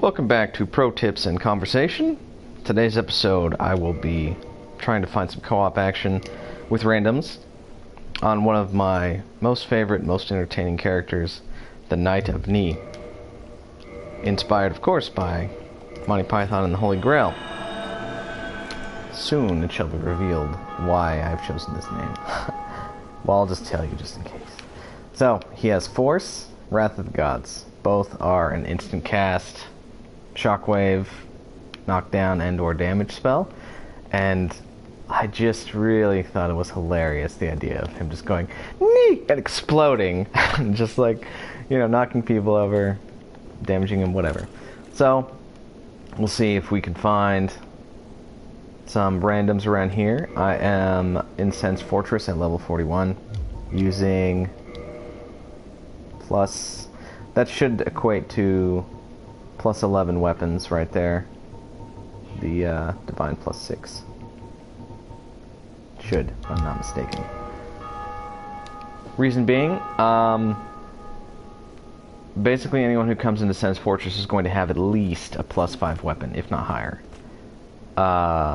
Welcome back to Pro Tips and Conversation. Today's episode I will be trying to find some co-op action with randoms on one of my most favorite, most entertaining characters, the Knight of Ni. Inspired, of course, by Monty Python and the Holy Grail. Soon it shall be revealed why I've chosen this name. Well, I'll just tell you just in case. So, he has Force, Wrath of the Gods. Both are an instant cast, shockwave, knockdown, and or damage spell. And I just really thought it was hilarious, the idea of him just going, nee! And exploding. Just like, knocking people over, damaging them, whatever. So, we'll see if we can find some randoms around here. I am in Sense Fortress at level 41, using plus... That should equate to plus 11 weapons right there. The Divine plus 6. Should, if I'm not mistaken. Reason being, basically anyone who comes into Sense Fortress is going to have at least a plus 5 weapon, if not higher.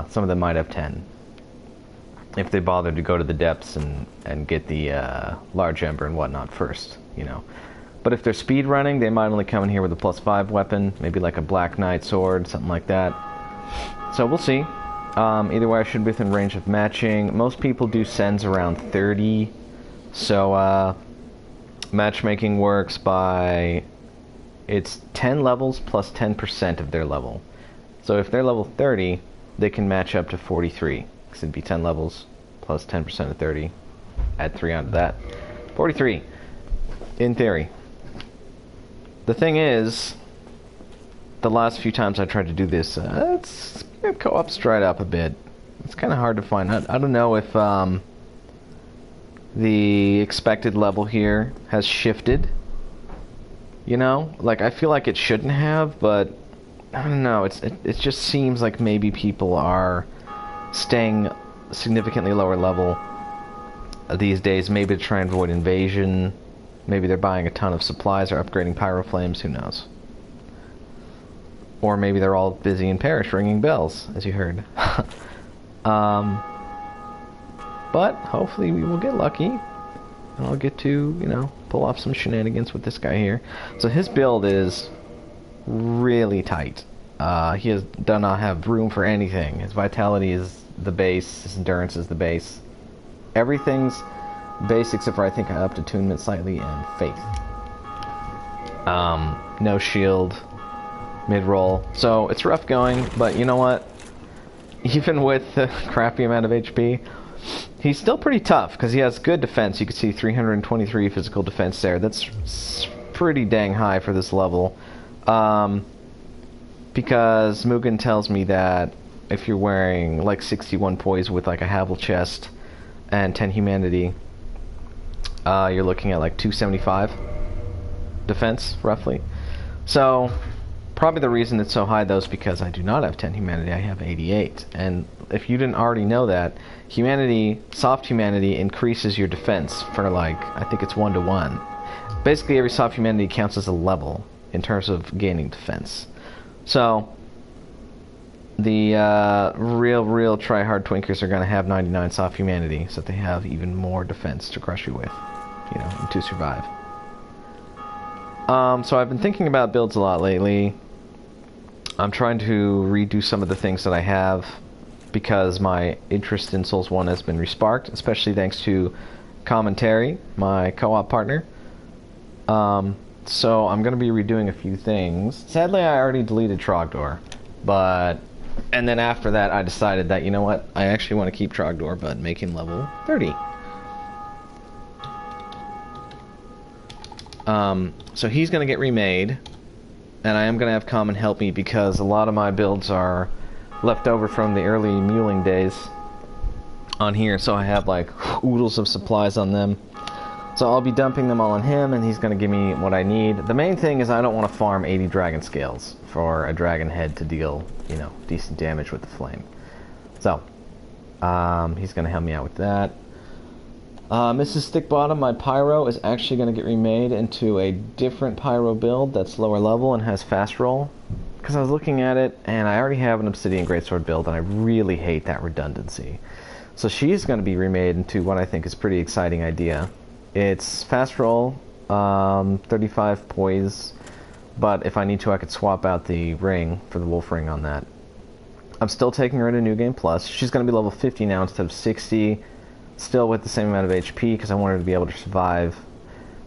Some of them might have 10. If they bother to go to the depths and get the large ember and whatnot first, But if they're speed running, they might only come in here with a plus 5 weapon, maybe like a Black Knight sword, something like that. So we'll see. Either way, I should be within range of matching. Most people do sends around 30, so matchmaking works by... It's 10 levels plus 10% of their level. So if they're level 30, they can match up to 43, because it'd be 10 levels plus 10% of 30. Add 3 onto that. 43, in theory. The thing is, the last few times I tried to do this, co-op's dried up a bit. It's kind of hard to find. I don't know if the expected level here has shifted. I feel like it shouldn't have, but I don't know. It just seems like maybe people are staying significantly lower level these days, maybe to try and avoid invasion. Maybe they're buying a ton of supplies or upgrading pyro flames, who knows. Or maybe they're all busy in Parish ringing bells, as you heard. But hopefully we will get lucky, and I'll get to, pull off some shenanigans with this guy here. So his build is really tight. He does not have room for anything. His vitality is the base, his endurance is the base. Everything's base except for I think I upped attunement slightly and faith. No shield, mid-roll. So it's rough going, but you know what? Even with the crappy amount of HP, he's still pretty tough because he has good defense. You can see 323 physical defense there. That's pretty dang high for this level. Because Mugen tells me that if you're wearing like 61 poise with like a Havel chest and 10 humanity, you're looking at like 275 defense, roughly. So, probably the reason it's so high, though, is because I do not have 10 humanity, I have 88. And if you didn't already know that, humanity, soft humanity, increases your defense for like, I think it's 1-to-1. Basically, every soft humanity counts as a level in terms of gaining defense. So, the real try-hard twinkers are going to have 99 soft humanity, so that they have even more defense to crush you with. And to survive. So I've been thinking about builds a lot lately. I'm trying to redo some of the things that I have because my interest in Souls 1 has been resparked, especially thanks to Commentary, my co-op partner. So I'm going to be redoing a few things. Sadly, I already deleted Trogdor, and then after that I decided that, I actually want to keep Trogdor, but make him level 30. So he's going to get remade, and I am going to have Common help me because a lot of my builds are left over from the early muling days on here, so I have like oodles of supplies on them. So I'll be dumping them all on him, and he's going to give me what I need. The main thing is I don't want to farm 80 dragon scales for a dragon head to deal, decent damage with the flame. So, he's going to help me out with that. Mrs. Stickbottom, my Pyro, is actually going to get remade into a different Pyro build that's lower level and has fast roll. because I was looking at it, and I already have an Obsidian Greatsword build, and I really hate that redundancy. So she's going to be remade into what I think is a pretty exciting idea. It's fast roll, 35 poise, but if I need to, I could swap out the ring for the wolf ring on that. I'm still taking her into New Game Plus. She's going to be level 50 now instead of 60, still with the same amount of HP because I want her to be able to survive.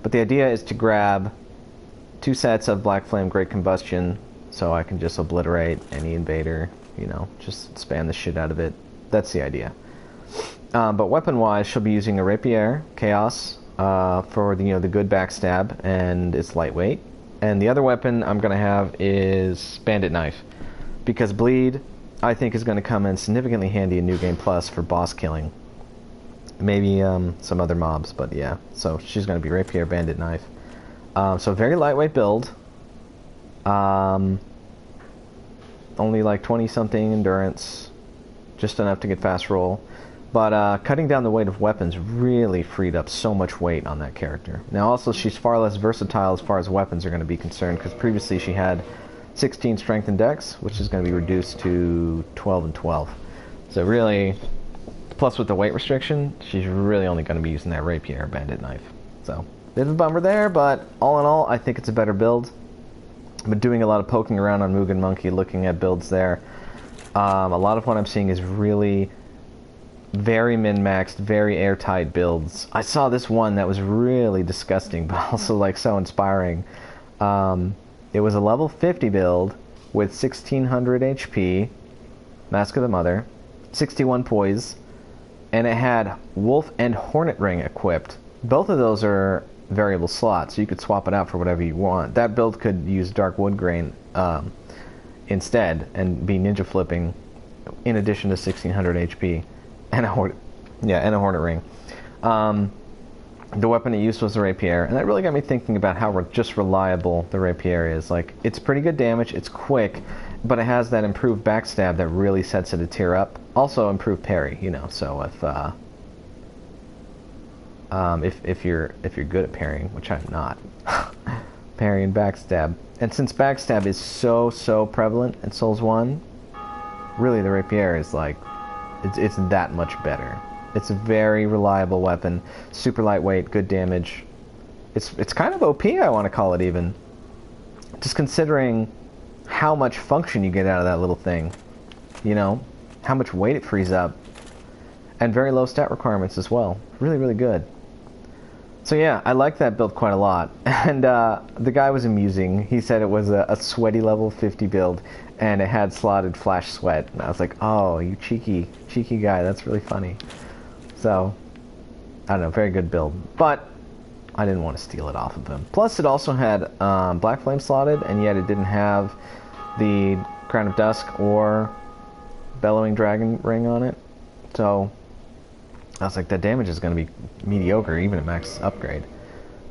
But the idea is to grab 2 sets of Black Flame Great Combustion so I can just obliterate any invader, you know, just spam the shit out of it. That's the idea. But weapon-wise, she'll be using a Rapier Chaos for the, you know, the good backstab, and it's lightweight. And the other weapon I'm going to have is Bandit Knife, because Bleed, I think, is going to come in significantly handy in New Game Plus for boss killing. Maybe some other mobs, but yeah. So she's going to be Rapier, Bandit Knife. So very lightweight build. Only like 20-something endurance, just enough to get fast roll. But cutting down the weight of weapons really freed up so much weight on that character. Now also, she's far less versatile as far as weapons are going to be concerned, because previously she had 16 strength and dex, which is going to be reduced to 12 and 12. So really, plus with the weight restriction, she's really only going to be using that Rapier Bandit Knife. So, bit of a bummer there, but all in all, I think it's a better build. I've been doing a lot of poking around on Mugen Monkey, looking at builds there. A lot of what I'm seeing is really very min-maxed, very airtight builds. I saw this one that was really disgusting, but also like so inspiring. It was a level 50 build with 1600 HP, Mask of the Mother, 61 poise, and it had Wolf and Hornet Ring equipped. Both of those are variable slots, so you could swap it out for whatever you want. That build could use Dark Wood Grain instead and be ninja flipping in addition to 1600 HP and a Hornet Ring. The weapon it used was the Rapier, and that really got me thinking about how just reliable the Rapier is. Like, it's pretty good damage, it's quick, but it has that improved backstab that really sets it a tier up. Also improved parry, you know. So if you're good at parrying, which I'm not, parry and backstab. And since backstab is so prevalent in Souls 1, really the Rapier is like, it's that much better. It's a very reliable weapon, super lightweight, good damage. It's kind of OP, I want to call it even. Just considering how much function you get out of that little thing. You know, how much weight it frees up. And very low stat requirements as well. Really, really good. So yeah, I like that build quite a lot. And the guy was amusing. He said it was a sweaty level 50 build, and it had slotted flash sweat. And I was like, oh, you cheeky guy, that's really funny. So, I don't know, very good build. But I didn't want to steal it off of him. Plus, it also had Black Flame slotted, and yet it didn't have the Crown of Dusk or Bellowing Dragon ring on it. So, I was like, that damage is going to be mediocre, even at max upgrade.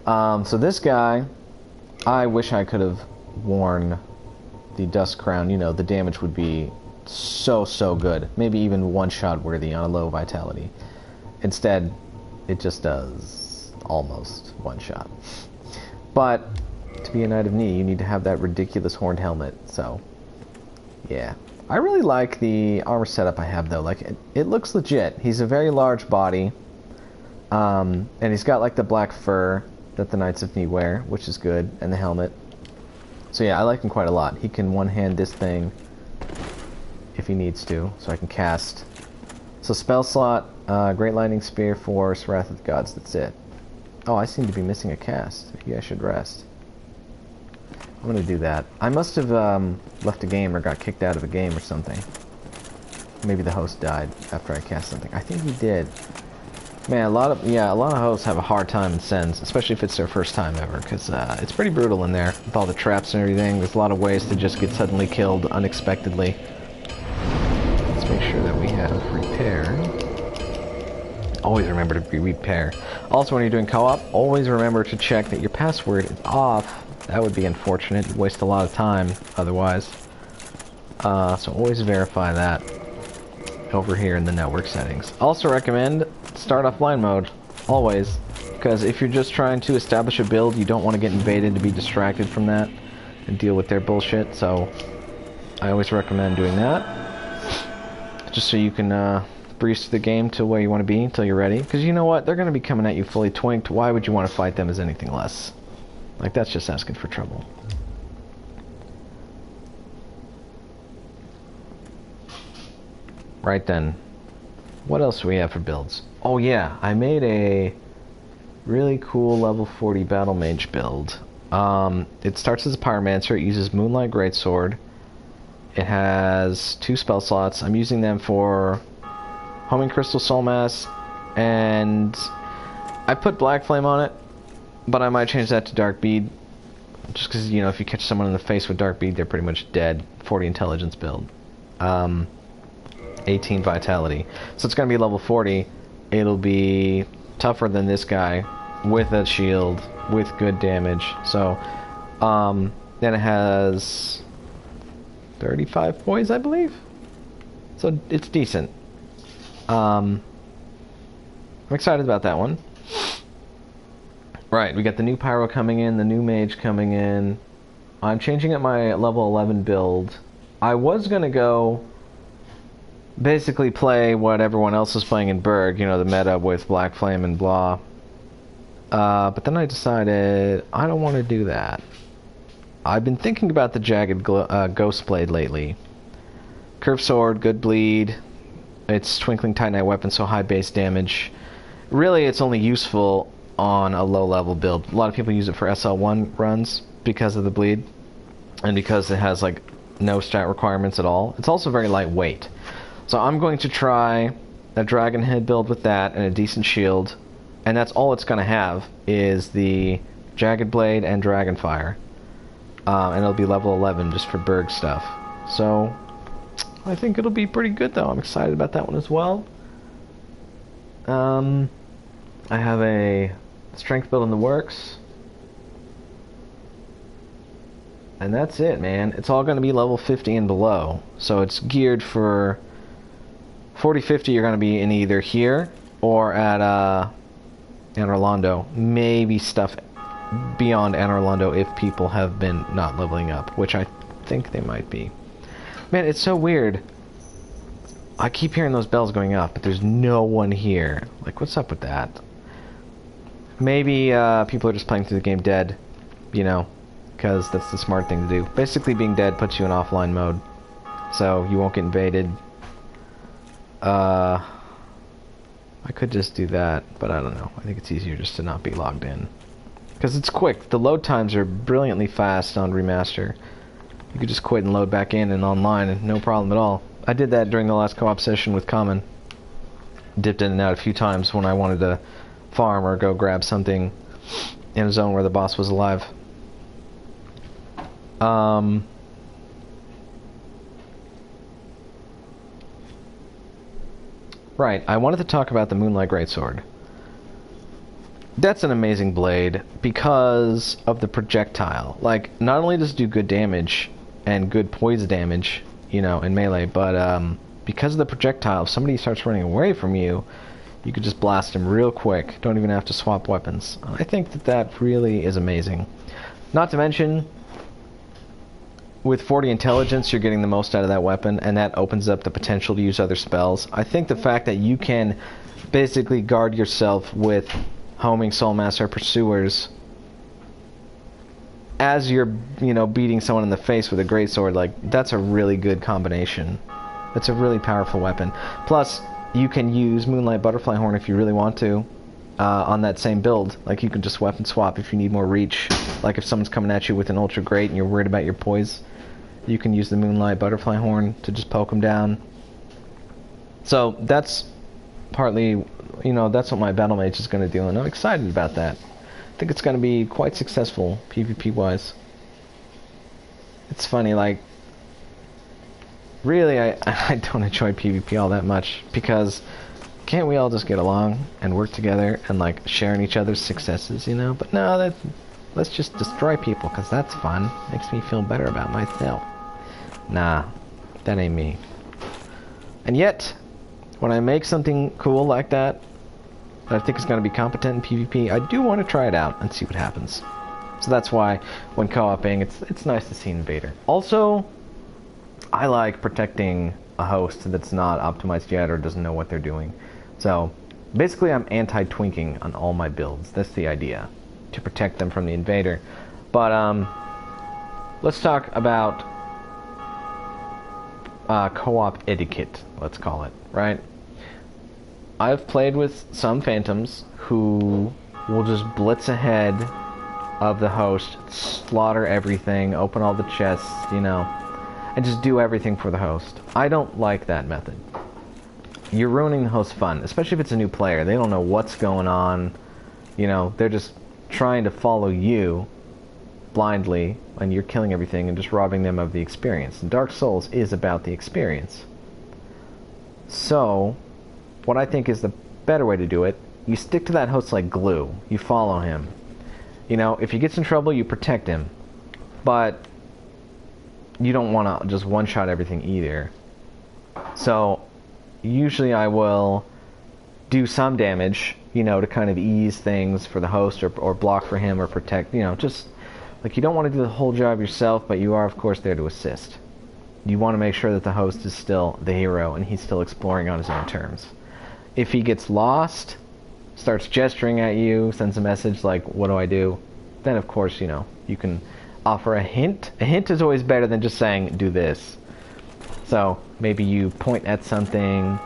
So this guy, I wish I could have worn the Dusk Crown. You know, the damage would be so good. Maybe even one-shot worthy on a low vitality. Instead, it just does almost one-shot. But to be a Knight of Knee, you need to have that ridiculous horned helmet. So, yeah. I really like the armor setup I have, though. Like, it looks legit. He's a very large body, and he's got like the black fur that the Knights of Knee wear, which is good, and the helmet. So yeah, I like him quite a lot. He can one-hand this thing if he needs to, so I can cast. So spell slot, Great Lightning Spear, Force, Wrath of the Gods. That's it. Oh, I seem to be missing a cast. Maybe I should rest. I'm gonna do that. I must have left a game or got kicked out of a game or something. Maybe the host died after I cast something. I think he did. Man, a lot of hosts have a hard time in Sens, especially if it's their first time ever, because it's pretty brutal in there with all the traps and everything. There's a lot of ways to just get suddenly killed unexpectedly. Let's make sure that we have repair. Always remember to repair. Also, when you're doing co-op, always remember to check that your password is off. That would be unfortunate. You'd waste a lot of time otherwise. So always verify that over here in the network settings. Also recommend start offline mode, always, because if you're just trying to establish a build, you don't want to get invaded to be distracted from that and deal with their bullshit. So I always recommend doing that. Just so you can breeze through the game to where you want to be until you're ready. Because you know what? They're going to be coming at you fully twinked. Why would you want to fight them as anything less? Like, that's just asking for trouble. Right then. What else do we have for builds? Oh yeah, I made a really cool level 40 Battle Mage build. It starts as a Pyromancer. It uses Moonlight Greatsword. It has 2 spell slots. I'm using them for Homing Crystal Soul Mass, and I put Black Flame on it, but I might change that to Dark Bead. Just because, you know, if you catch someone in the face with Dark Bead, they're pretty much dead. 40 Intelligence build. 18 Vitality. So it's going to be level 40. It'll be tougher than this guy, with a shield, with good damage. So, then it has 35 poise, I believe. So it's decent. I'm excited about that one. Right, we got the new Pyro coming in, the new Mage coming in. I'm changing up my level 11 build. I was gonna go basically play what everyone else is playing in Berg, you know, the meta with Black Flame and blah. But then I decided I don't want to do that. I've been thinking about the Jagged Ghost Blade lately. Curved Sword, good bleed. It's Twinkling Titanite weapon, so high base damage. Really, it's only useful on a low level build. A lot of people use it for SL1 runs because of the bleed, and because it has like no stat requirements at all. It's also very lightweight. So I'm going to try a Dragon Head build with that and a decent shield, and that's all it's going to have is the Jagged Blade and Dragonfire. And it'll be level 11 just for Berg stuff. So I think it'll be pretty good though. I'm excited about that one as well. I have a strength build in the works. And that's it, man. It's all going to be level 50 and below. So it's geared for 40-50. You're going to be in either here or at Anor Londo. Maybe stuff beyond Anor Londo if people have been not leveling up, which I think they might be. Man, it's so weird. I keep hearing those bells going off, but there's no one here. Like, what's up with that? Maybe people are just playing through the game dead, you know, because that's the smart thing to do. Basically, being dead puts you in offline mode, so you won't get invaded. I could just do that, but I don't know. I think it's easier just to not be logged in. Because it's quick. The load times are brilliantly fast on Remaster. You could just quit and load back in and online, and no problem at all. I did that during the last co-op session with Common. Dipped in and out a few times when I wanted to farm or go grab something in a zone where the boss was alive. Right, I wanted to talk about the Moonlight Greatsword. That's an amazing blade because of the projectile. Like, not only does it do good damage and good poise damage, you know, in melee, but because of the projectile, if somebody starts running away from you, you could just blast them real quick. Don't even have to swap weapons. I think that that really is amazing. Not to mention, with 40 intelligence, you're getting the most out of that weapon, and that opens up the potential to use other spells. I think the fact that you can basically guard yourself with Homing, Soulmaster, Pursuers as you're, you know, beating someone in the face with a greatsword, like, that's a really good combination. That's a really powerful weapon. Plus, you can use Moonlight Butterfly Horn if you really want to, on that same build. Like, you can just weapon swap if you need more reach. Like, if someone's coming at you with an Ultra Great and you're worried about your poise, you can use the Moonlight Butterfly Horn to just poke them down. So, that's partly, you know, that's what my Battle Mage is going to do, and I'm excited about that. I think it's going to be quite successful, PvP-wise. It's funny, like, really, I don't enjoy PvP all that much, because can't we all just get along and work together and, like, sharing each other's successes, you know? But no, let's just destroy people, because that's fun. Makes me feel better about myself. Nah, that ain't me. And yet, when I make something cool like that I think is going to be competent in PvP, I do want to try it out and see what happens. So that's why, when co-oping, it's nice to see Invader. Also, I like protecting a host that's not optimized yet or doesn't know what they're doing. So basically I'm anti-twinking on all my builds. That's the idea, to protect them from the invader. But let's talk about co-op etiquette, let's call it, right? I've played with some phantoms who will just blitz ahead of the host, slaughter everything, open all the chests, you know, and just do everything for the host. I don't like that method. You're ruining the host's fun, especially if it's a new player. They don't know what's going on, you know, they're just trying to follow you blindly, and you're killing everything and just robbing them of the experience. And Dark Souls is about the experience. So, what I think is the better way to do it, you stick to that host like glue. You follow him. You know, if he gets in trouble, you protect him. But you don't want to just one-shot everything either. So, usually I will do some damage, you know, to kind of ease things for the host, or block for him, or protect, you know, just like, you don't want to do the whole job yourself, but you are, of course, there to assist. You want to make sure that the host is still the hero and he's still exploring on his own terms. If he gets lost, starts gesturing at you, sends a message like, what do I do? Then, of course, you know, you can offer a hint. A hint is always better than just saying, do this. So, maybe you point at something,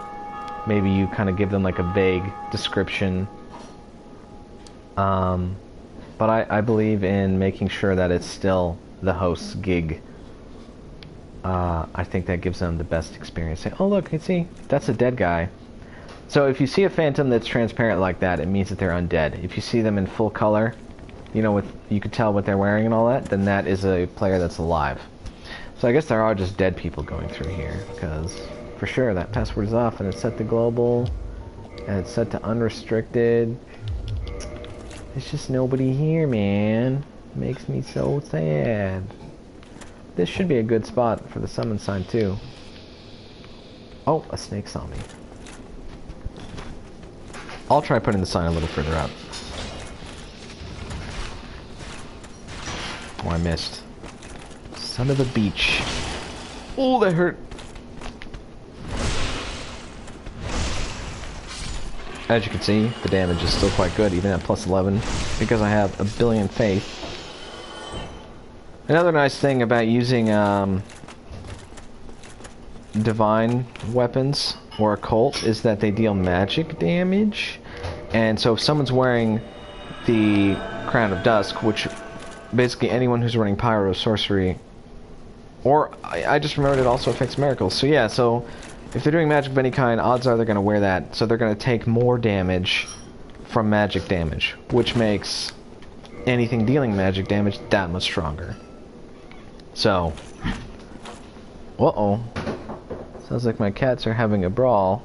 maybe you kind of give them like a vague description. But I believe in making sure that it's still the host's gig. I think that gives them the best experience. Say, oh look, you see, that's a dead guy. So if you see a phantom that's transparent like that, it means that they're undead. If you see them in full color, you know, you could tell what they're wearing and all that, then that is a player that's alive. So I guess there are just dead people going through here, because for sure that password is off, and it's set to global, and it's set to unrestricted. There's just nobody here, man. Makes me so sad. This should be a good spot for the summon sign too. Oh, a snake saw me. I'll try putting the sign a little further out. Oh, I missed. Son of a beach. Oh, that hurt. As you can see, the damage is still quite good, even at plus 11, because I have a billion faith. Another nice thing about using divine weapons or occult is that they deal magic damage. And so if someone's wearing the Crown of Dusk, which basically anyone who's running pyro, sorcery, or I just remembered it also affects miracles. So yeah, so if they're doing magic of any kind, odds are they're going to wear that. So they're going to take more damage from magic damage, which makes anything dealing magic damage that much stronger. So, uh-oh. Sounds like my cats are having a brawl.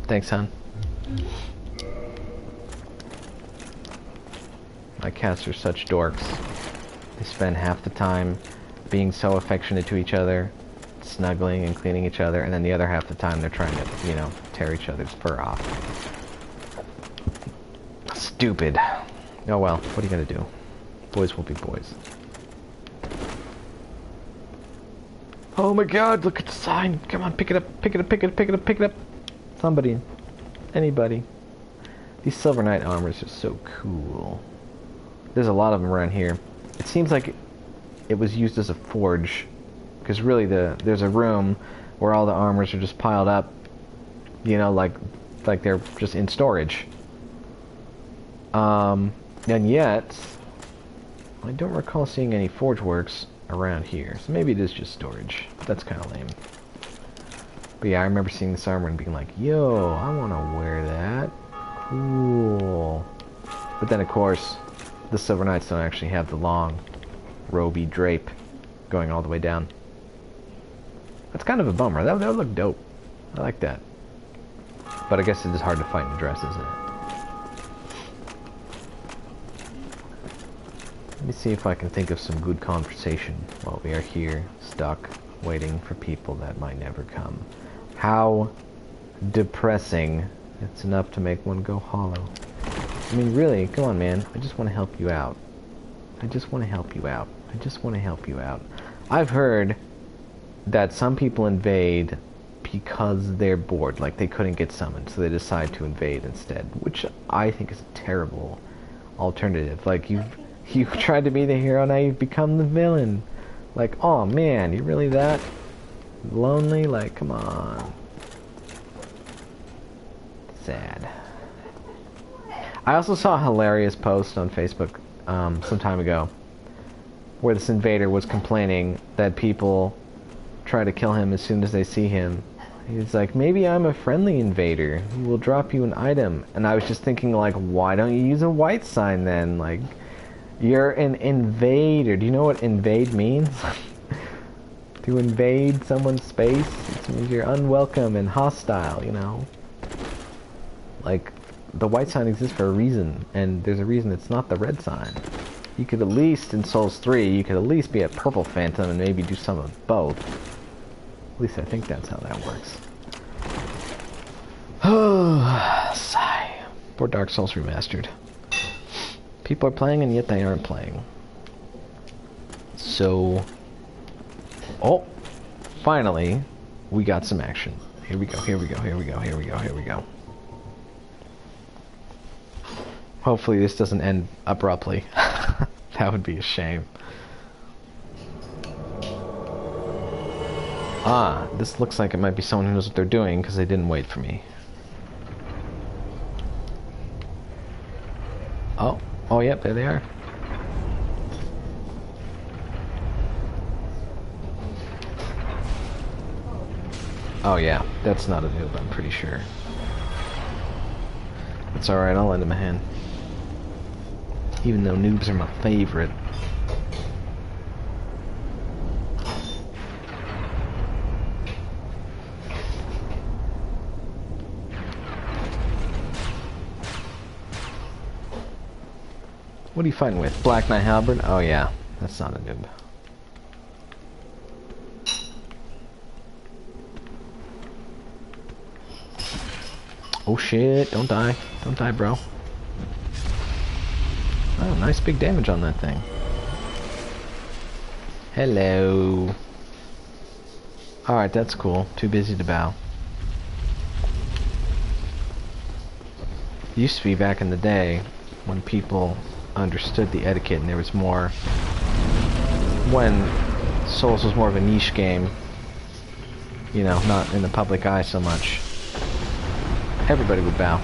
Thanks, hon. My cats are such dorks. They spend half the time being so affectionate to each other, snuggling and cleaning each other, and then the other half the time they're trying to, you know, tear each other's fur off. Stupid. Oh well, what are you gonna do? Boys will be boys. Oh my god, look at the sign! Come on, pick it up, pick it up, pick it up, pick it up, pick it up! Somebody. Anybody. These Silver Knight armors are so cool. There's a lot of them around here. It seems like it was used as a forge, because really there's a room where all the armors are just piled up, you know, like they're just in storage. And yet I don't recall seeing any forge works around here, so maybe it is just storage. That's kind of lame. But yeah, I remember seeing this armor and being like, yo, I want to wear that. Cool. But then of course the Silver Knights don't actually have the long roby drape going all the way down. That's kind of a bummer. That would look dope. I like that. But I guess it is hard to fight in a dress, isn't it? Let me see if I can think of some good conversation while we are here, stuck, waiting for people that might never come. How depressing. It's enough to make one go hollow. I mean, really, come on, man. I just want to help you out. I just want to help you out. I just want to help you out. I've heard that some people invade because they're bored, like they couldn't get summoned, so they decide to invade instead, which I think is a terrible alternative. Like, you've tried to be the hero, now you've become the villain. Like, oh man, you really that lonely? Like, come on. Sad. I also saw a hilarious post on Facebook some time ago where this invader was complaining that people try to kill him as soon as they see him. He's like, maybe I'm a friendly invader who will drop you an item. And I was just thinking, like, why don't you use a white sign then? Like, you're an invader. Do you know what invade means? To invade someone's space, it means you're unwelcome and hostile, you know? Like, the white sign exists for a reason, and there's a reason it's not the red sign. You could at least, in Souls 3, you could at least be a purple phantom and maybe do some of both. At least I think that's how that works. Oh, sigh. Poor Dark Souls Remastered. People are playing and yet they aren't playing. So... oh! Finally, we got some action. Here we go, here we go, here we go, here we go, here we go. Hopefully this doesn't end abruptly. That would be a shame. Ah, this looks like it might be someone who knows what they're doing because they didn't wait for me. Oh, oh yep, there they are. Oh yeah, that's not a noob, I'm pretty sure. It's alright, I'll lend him a hand. Even though noobs are my favorite. What are you fighting with? Black Knight Halberd? Oh yeah, that's not a noob. Oh shit, don't die. Don't die, bro. Oh, nice big damage on that thing. Hello. Alright, that's cool. Too busy to bow. Used to be back in the day when people understood the etiquette and there was more... when Souls was more of a niche game. You know, not in the public eye so much. Everybody would bow.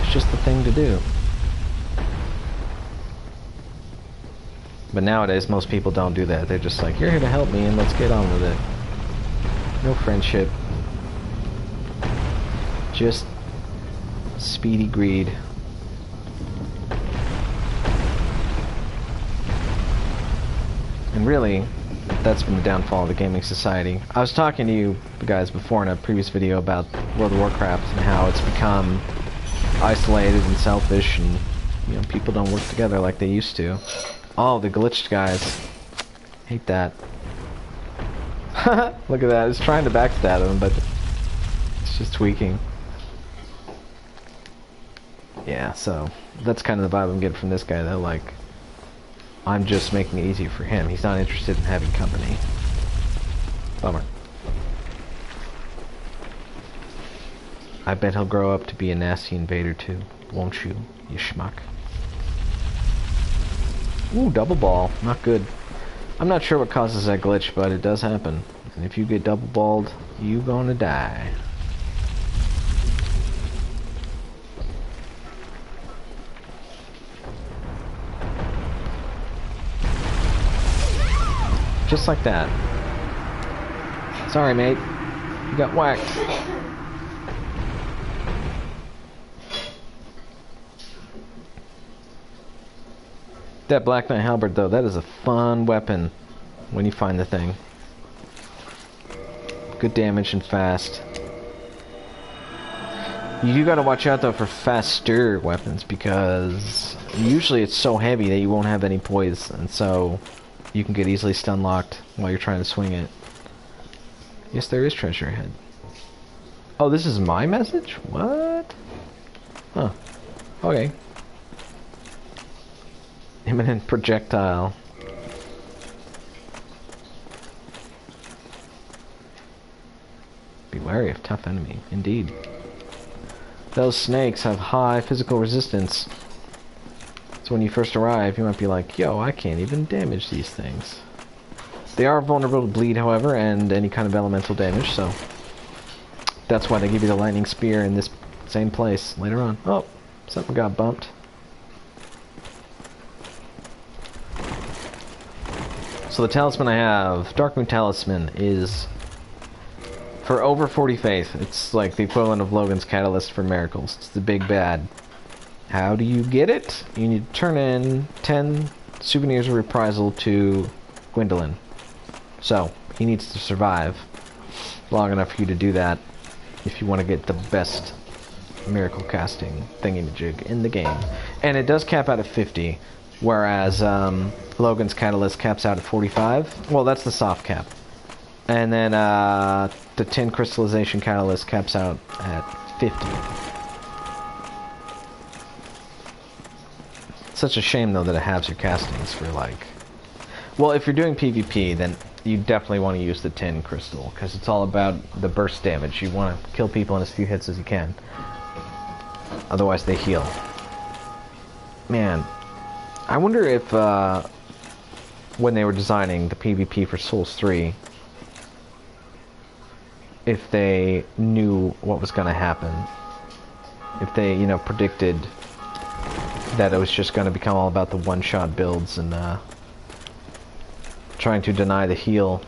It's just the thing to do. But nowadays, most people don't do that. They're just like, you're here to help me and let's get on with it. No friendship. Just speedy greed. And really, that's been the downfall of the gaming society. I was talking to you guys before in a previous video about World of Warcraft and how it's become isolated and selfish and, you know, people don't work together like they used to. Oh, the glitched guys. Hate that. Look at that. It's trying to backstab him, but it's just tweaking. Yeah, so that's kind of the vibe I'm getting from this guy, though. Like, I'm just making it easier for him. He's not interested in having company. Bummer. I bet he'll grow up to be a nasty invader, too. Won't you, you schmuck? Ooh, double ball. Not good. I'm not sure what causes that glitch, but it does happen. And if you get double balled, you gonna die. Just like that. Sorry, mate. You got whacked. That Black Knight Halberd, though, that is a fun weapon when you find the thing. Good damage and fast. You do gotta watch out, though, for faster weapons, because usually it's so heavy that you won't have any poise, and so you can get easily stun locked while you're trying to swing it. Yes, there is treasure ahead. Oh, this is my message? What? Huh. Okay. Imminent projectile. wary of tough enemy, indeed. Those snakes have high physical resistance. So when you first arrive, you might be like, yo, I can't even damage these things. They are vulnerable to bleed, however, and any kind of elemental damage, so that's why they give you the lightning spear in this same place later on. Oh, something got bumped. So the talisman I have, Darkmoon Talisman, is for over 40 faith. It's like the equivalent of Logan's Catalyst for miracles. It's the big bad. How do you get it? You need to turn in 10 souvenirs of reprisal to Gwendolyn. So, he needs to survive long enough for you to do that if you want to get the best miracle casting thingy-majig in the game. And it does cap out at 50, whereas Logan's Catalyst caps out at 45. Well, that's the soft cap. And then the 10 Crystallization Catalyst caps out at 50. Such a shame, though, that it halves your castings for, like... Well, if you're doing PvP, then you definitely want to use the 10 crystal, because it's all about the burst damage. You want to kill people in as few hits as you can. Otherwise, they heal. Man, I wonder if, when they were designing the PvP for Souls 3, if they knew what was going to happen. If they, you know, predicted that it was just going to become all about the one-shot builds and trying to deny the heal.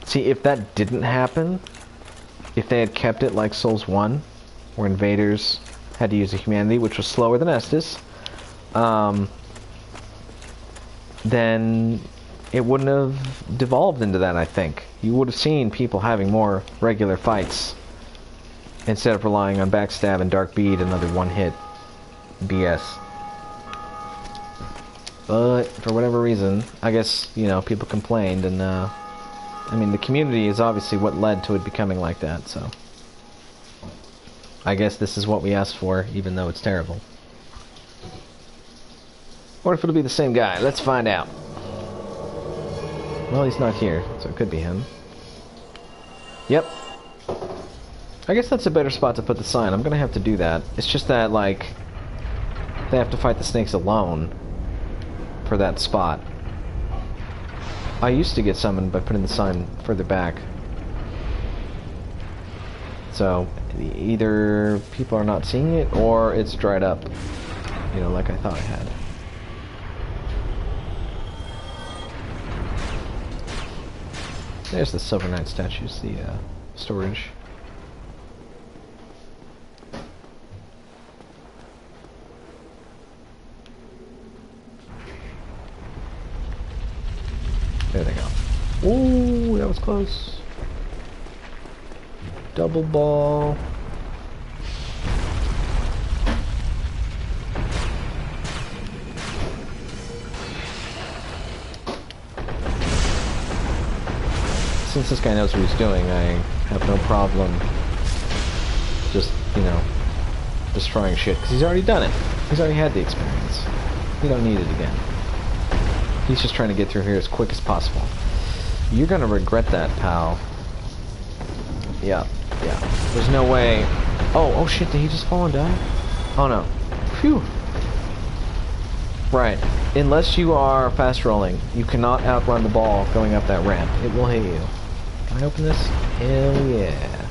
See, if that didn't happen, if they had kept it like Souls 1, where invaders had to use a humanity, which was slower than Estus, then it wouldn't have devolved into that, I think. You would have seen people having more regular fights instead of relying on backstab and dark bead, another one-hit BS. But for whatever reason, I guess, you know, people complained, and I mean, the community is obviously what led to it becoming like that, so I guess this is what we asked for, even though it's terrible. Or if it'll be the same guy. Let's find out. Well, he's not here, so it could be him. Yep. I guess that's a better spot to put the sign. I'm gonna have to do that. It's just that, like, they have to fight the snakes alone for that spot. I used to get summoned by putting the sign further back. So, either people are not seeing it, or it's dried up. You know, like I thought I had. There's the Silver Knight statues, the storage. There they go. Ooh, that was close. Double ball. Since this guy knows what he's doing, I have no problem just, you know, destroying shit, because he's already done it. He's already had the experience. We don't need it again. He's just trying to get through here as quick as possible. You're gonna regret that, pal. Yeah, yeah. There's no way... Oh shit, did he just fall and die? Oh no. Phew. Right. Unless you are fast rolling, you cannot outrun the ball going up that ramp. It will hit you. Can I open this? Hell yeah.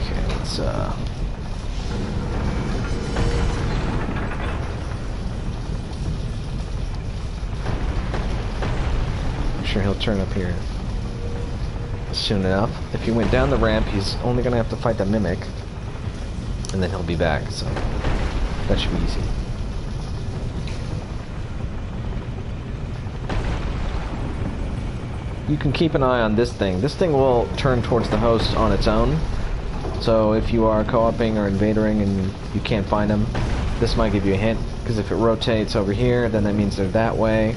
Okay, let's I'm sure he'll turn up here soon enough. If he went down the ramp, he's only gonna have to fight the mimic, and then he'll be back, so that should be easy. You can keep an eye on this thing. This thing will turn towards the host on its own, so if you are co-oping or invadering and you can't find them, this might give you a hint, because if it rotates over here, then that means they're that way.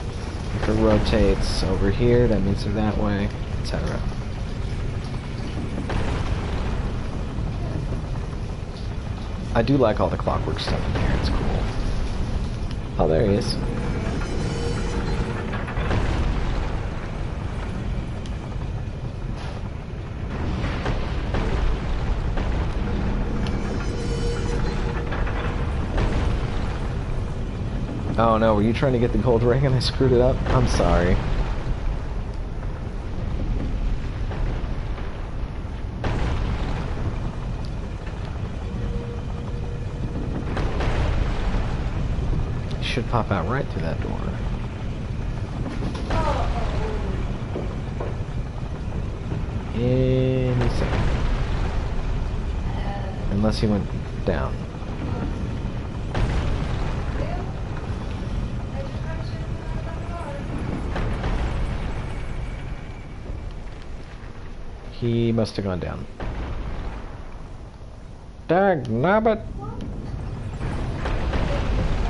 If it rotates over here, that means they're that way, etc. I do like all the clockwork stuff in here, it's cool. Oh, there he is. Oh no, were you trying to get the gold ring and I screwed it up? I'm sorry. You should pop out right through that door. Any second. Unless he went down. He must have gone down. Dagnabbit!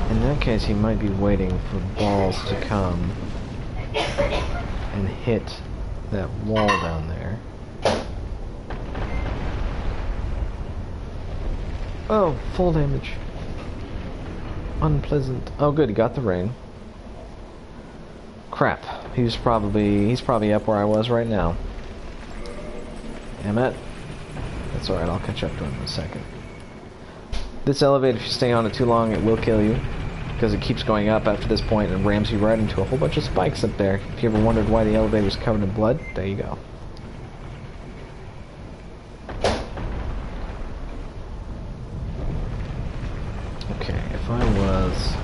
In that case, he might be waiting for balls to come and hit that wall down there. Oh, full damage. Unpleasant. Oh good, he got the ring. Crap. He's probably up where I was right now. Damn it. That's alright, I'll catch up to him in a second. This elevator, if you stay on it too long, it will kill you. Because it keeps going up after this point and rams you right into a whole bunch of spikes up there. If you ever wondered why the elevator was covered in blood, there you go. Okay, if I was...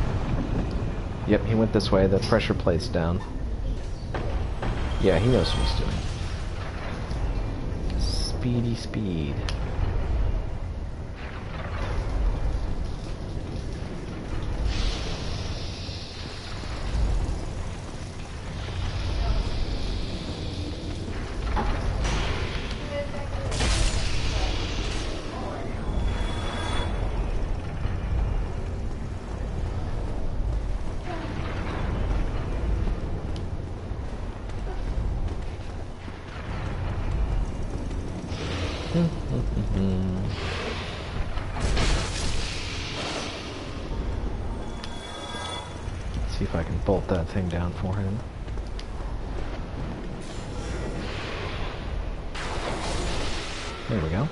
Yep, he went this way, the pressure plate's down. Yeah, he knows what he's doing. Speedy speed. See if I can bolt that thing down for him. There we go.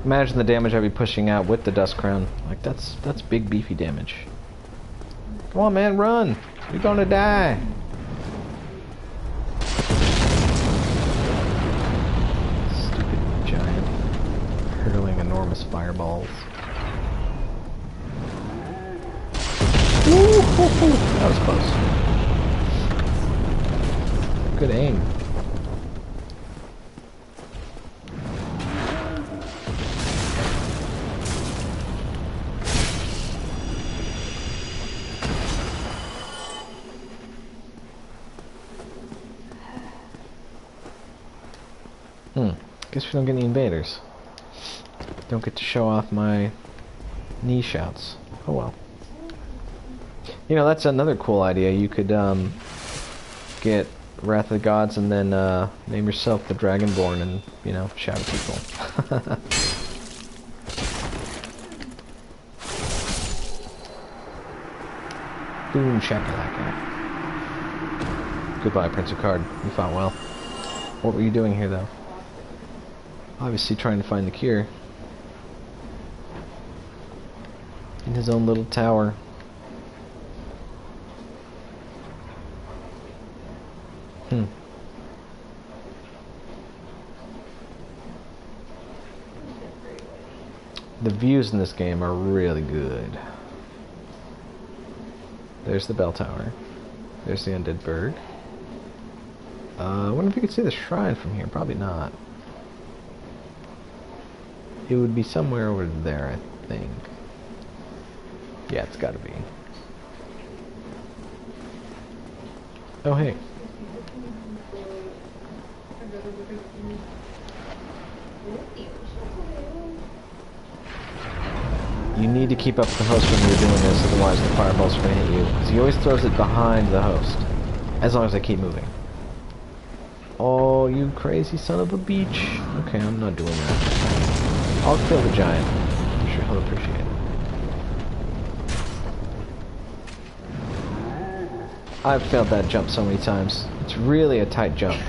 Imagine the damage I'd be pushing out with the dust crown. Like that's big beefy damage. Come on man, run! You're gonna die! Stupid giant hurling enormous fireballs. Ooh, that was close. Good aim. Guess we don't get any invaders. Don't get to show off my knee shouts. Oh well. You know, that's another cool idea. You could get Wrath of the Gods and then name yourself the Dragonborn and, you know, shout at people. Boom shakalaka. Goodbye, Prince of Card. You fought well. What were you doing here, though? Obviously trying to find the cure. In his own little tower. The views in this game are really good. There's the bell tower. There's the undead bird. I wonder if you could see the shrine from here. Probably not. It would be somewhere over there, I think. Yeah, it's gotta be. Oh, hey. You need to keep up with the host when you're doing this, otherwise the fireballs are gonna hit you. Because he always throws it behind the host. As long as I keep moving. Oh, you crazy son of a beach. Okay, I'm not doing that. I'll kill the giant. I'm sure he'll appreciate it. I've failed that jump so many times. It's really a tight jump.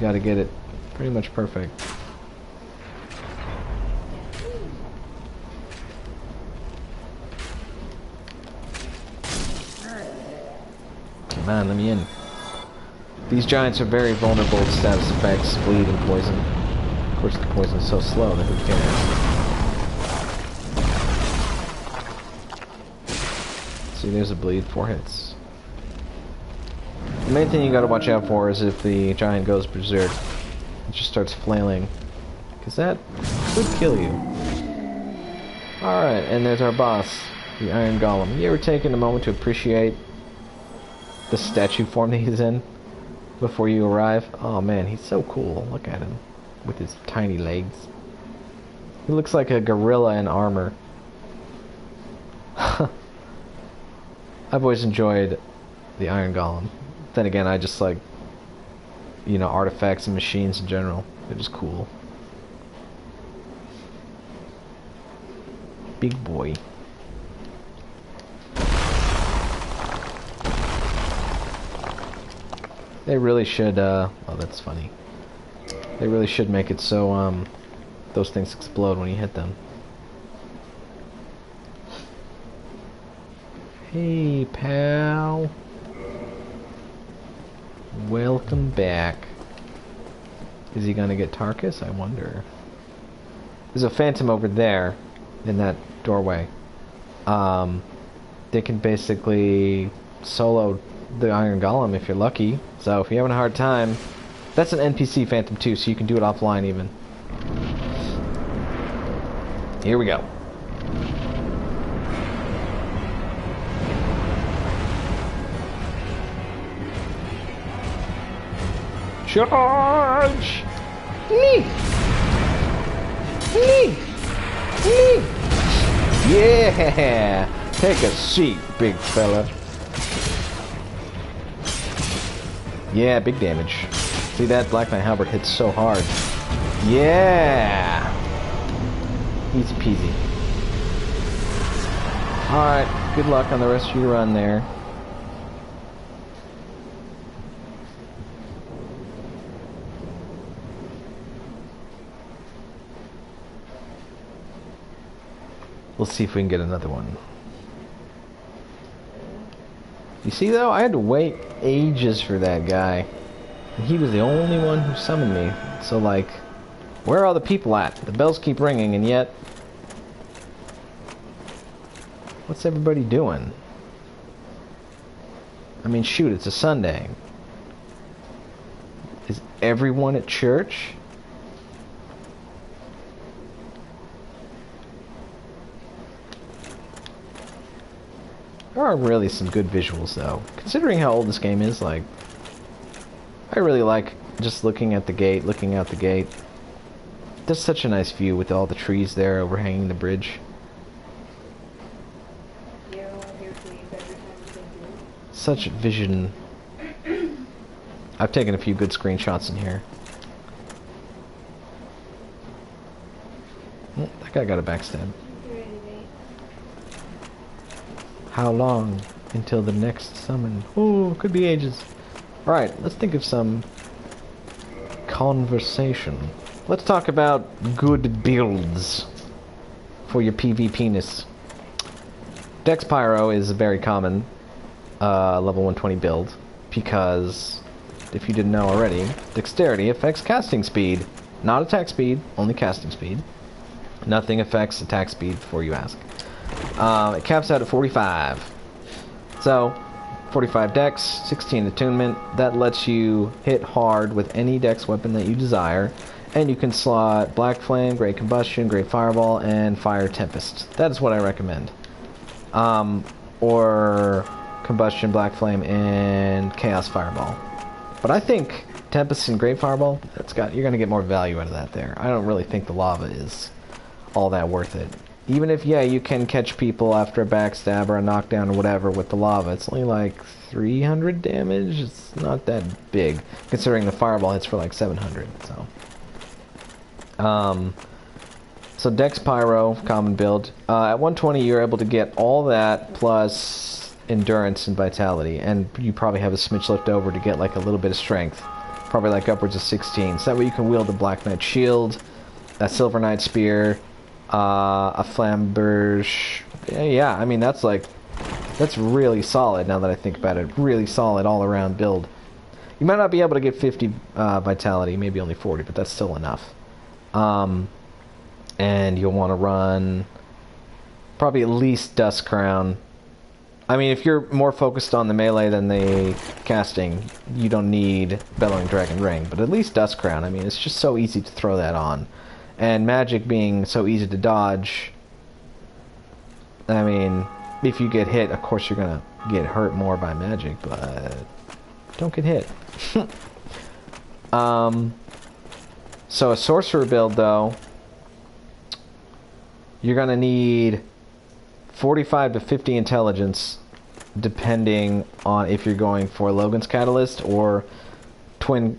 gotta get it pretty much perfect. Come on, let me in. These giants are very vulnerable to status effects, bleed, and poison. Of course, the poison is so slow that who cares? See, there's a bleed, 4 hits. The main thing you gotta watch out for is if the giant goes berserk. It just starts flailing. Because that could kill you. Alright, and there's our boss, the Iron Golem. You ever taken a moment to appreciate the statue form that he's in before you arrive? Oh man, he's so cool. Look at him with his tiny legs. He looks like a gorilla in armor. I've always enjoyed the Iron Golem. Then again, I just like, you know, artifacts and machines in general. They're just cool. Big boy. They really should, oh, that's funny. They really should make it so, those things explode when you hit them. Hey, pal. Welcome back. Is he gonna get Tarkus? I wonder. There's a phantom over there, in that doorway. They can basically solo the Iron Golem if you're lucky. So if you're having a hard time, that's an NPC phantom too, so you can do it offline even. Here we go. Charge! Me! Me! Me! Yeah! Take a seat, big fella. Yeah, big damage. See that? Black Knight Halberd hits so hard. Yeah! Easy peasy. Alright, good luck on the rest of your run there. We'll see if we can get another one. You see though, I had to wait ages for that guy. And he was the only one who summoned me. So like, where are all the people at? The bells keep ringing and yet... What's everybody doing? I mean shoot, it's a Sunday. Is everyone at church? There are really some good visuals though. Considering how old this game is, like, I really like just looking at the gate, looking out the gate. There's such a nice view with all the trees there overhanging the bridge. Such vision. I've taken a few good screenshots in here. Oh, that guy got a backstab. How long until the next summon? Oh, could be ages. Alright, let's think of some conversation. Let's talk about good builds for your PvP-ness. Dex Pyro is a very common level 120 build because, if you didn't know already, Dexterity affects casting speed. Not attack speed, only casting speed. Nothing affects attack speed before you ask. It caps out at 45. So, 45 dex, 16 attunement. That lets you hit hard with any dex weapon that you desire. And you can slot Black Flame, Great Combustion, Great Fireball, and Fire Tempest. That is what I recommend. Or Combustion, Black Flame, and Chaos Fireball. But I think Tempest and Great Fireball, you're going to get more value out of that there. I don't really think the lava is all that worth it. Even if, yeah, you can catch people after a backstab or a knockdown or whatever with the lava, it's only like 300 damage. It's not that big, considering the fireball hits for like 700. So Dex Pyro, common build. At 120, you're able to get all that plus endurance and vitality, and you probably have a smidge left over to get like a little bit of strength probably like upwards of 16. So that way you can wield a Black Knight shield, a Silver Knight spear, a Flamberge. Yeah, I mean that's really solid now that I think about it. Really solid all-around build. You might not be able to get 50 vitality, maybe only 40, but that's still enough. And you'll want to run probably at least Dust Crown. I mean, if you're more focused on the melee than the casting, you don't need Bellowing Dragon Ring, but at least Dust Crown. I mean, it's just so easy to throw that on. And magic being so easy to dodge, I mean, if you get hit, of course you're gonna get hurt more by magic, but don't get hit. So a sorcerer build, though, you're gonna need 45 to 50 intelligence, depending on if you're going for Logan's Catalyst or 10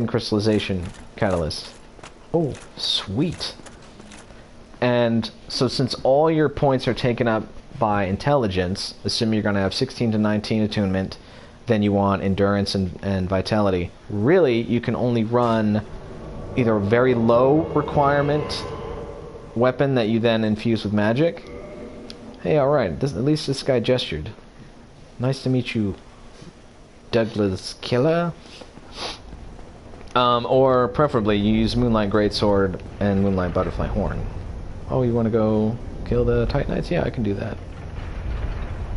crystallization catalyst. Oh, sweet. And so since all your points are taken up by intelligence, assuming you're going to have 16 to 19 attunement, then you want endurance and vitality. Really, you can only run either a very low requirement weapon that you then infuse with magic. Hey, alright, at least this guy gestured. Nice to meet you, Douglas Killer. Or preferably you use Moonlight Greatsword and Moonlight Butterfly Horn. Oh, you want to go kill the Titanites? Yeah, I can do that.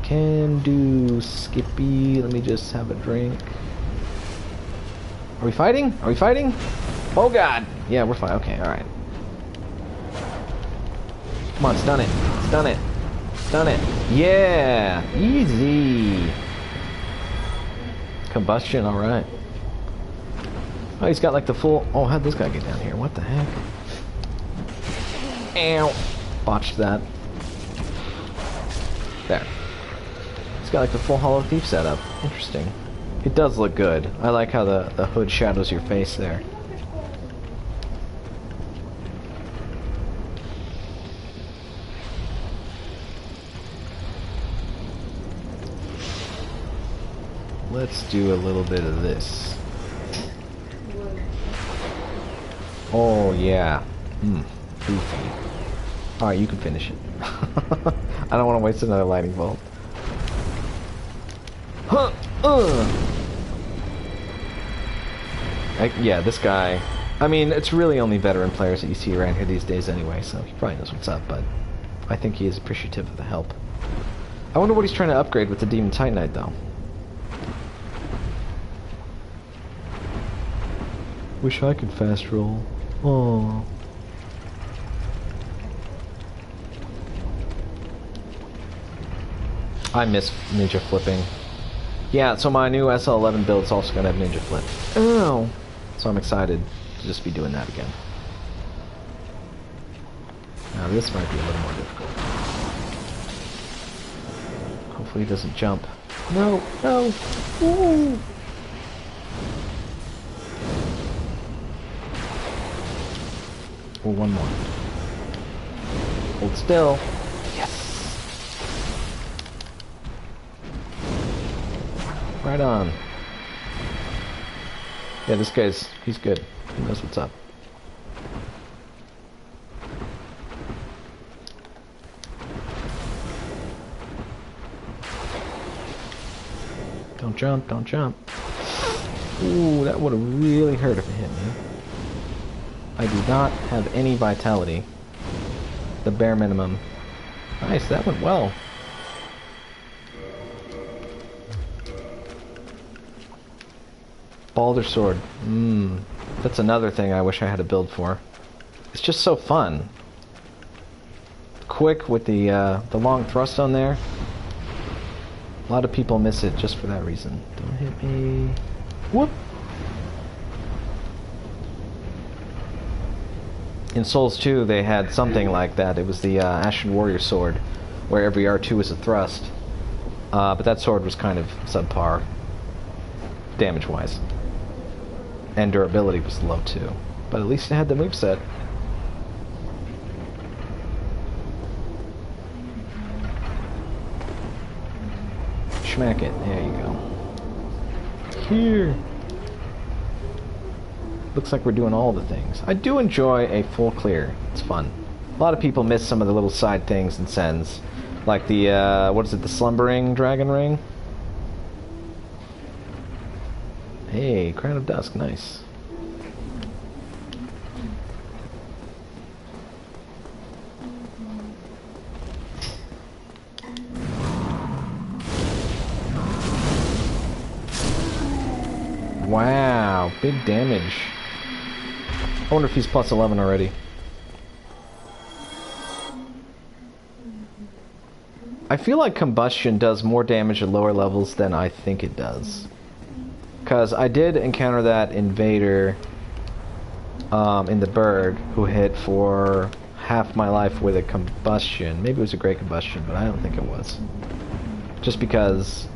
Can do, Skippy. Let me just have a drink. Are we fighting? Are we fighting? Oh god! Yeah, we're fine. Okay, alright. Come on, stun it. Stun it. Stun it. Yeah! Easy! Combustion, alright. Oh, he's got like the full... Oh, how'd this guy get down here? What the heck? Ow! Botched that. There. He's got like the full Hollow Thief setup. Interesting. It does look good. I like how the hood shadows your face there. Let's do a little bit of this. Oh yeah. Goofy. Alright, you can finish it. I don't want to waste another lightning bolt. Yeah, this guy... I mean, it's really only veteran players that you see around here these days anyway, so he probably knows what's up, but I think he is appreciative of the help. I wonder what he's trying to upgrade with the Demon Titanite, though. Wish I could fast roll. Oh. I miss ninja flipping. Yeah, so my new SL11 build is also going to have ninja flip. Oh. So I'm excited to just be doing that again. Now this might be a little more difficult. Hopefully he doesn't jump. No, no. Ooh. Oh, one more. Hold still. Yes. Right on. Yeah, this guy's, he's good. He knows what's up. Don't jump, don't jump. Ooh, that would have really hurt if it hit me. I do not have any vitality. The bare minimum. Nice, that went well. Balder Sword. That's another thing I wish I had a build for. It's just so fun. Quick with the long thrust on there. A lot of people miss it just for that reason. Don't hit me. Whoop! In Souls 2, they had something like that. It was the Ashen Warrior sword, where every R2 was a thrust. But that sword was kind of subpar, damage-wise. And durability was low, too. But at least it had the moveset. Smack it. There you go. Here. Looks like we're doing all the things. I do enjoy a full clear. It's fun. A lot of people miss some of the little side things in Sens. Like the, what is it, the Slumbering Dragon Ring? Hey, Crown of Dusk, nice. Wow, big damage. I wonder if he's plus 11 already. I feel like combustion does more damage at lower levels than I think it does. Because I did encounter that invader in the Berg who hit for half my life with a combustion. Maybe it was a great combustion, but I don't think it was. Just because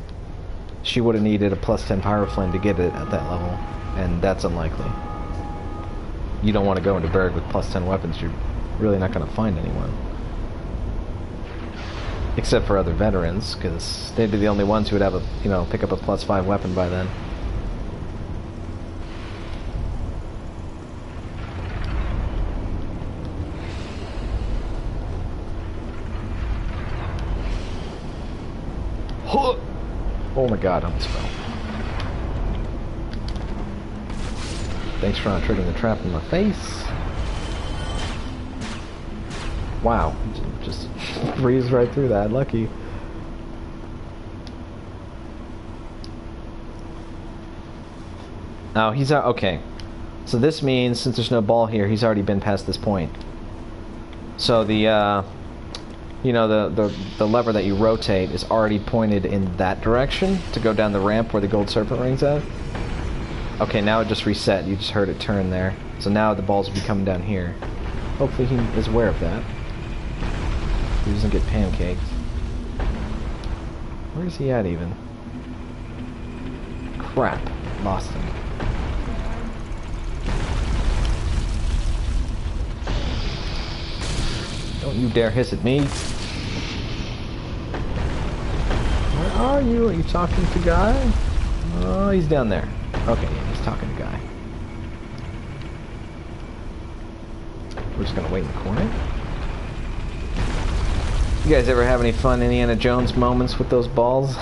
she would have needed a plus 10 Pyroflame to get it at that level, and that's unlikely. You don't want to go into Berg with plus 10 weapons, you're really not going to find anyone. Except for other veterans, because they'd be the only ones who would have a, you know, pick up a plus 5 weapon by then. Oh my god, I almost fell. Thanks for not triggering the trap in my face. Wow, just breezed right through that, lucky. Oh, he's out, okay. So this means, since there's no ball here, he's already been past this point. So the, you know, the lever that you rotate is already pointed in that direction to go down the ramp where the gold serpent ring's at. Okay, now it just reset. You just heard it turn there. So now the balls will be coming down here. Hopefully he is aware of that. He doesn't get pancaked. Where is he at even? Crap. Lost him. Don't you dare hiss at me. Where are you? Are you talking to Guy? Oh, he's down there. Okay, yeah, he's talking to Guy. We're just gonna wait in the corner. You guys ever have any fun Indiana Jones moments with those balls?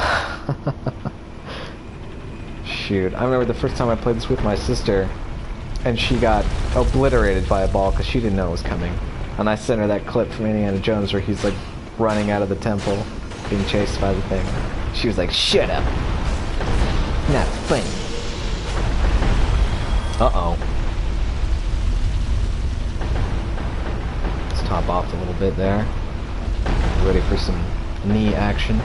Shoot, I remember the first time I played this with my sister, and she got obliterated by a ball because she didn't know it was coming. And I sent her that clip from Indiana Jones where he's like running out of the temple, being chased by the thing. She was like, "Shut up! Not funny." Uh-oh. Let's top off a little bit there. Ready for some knee action.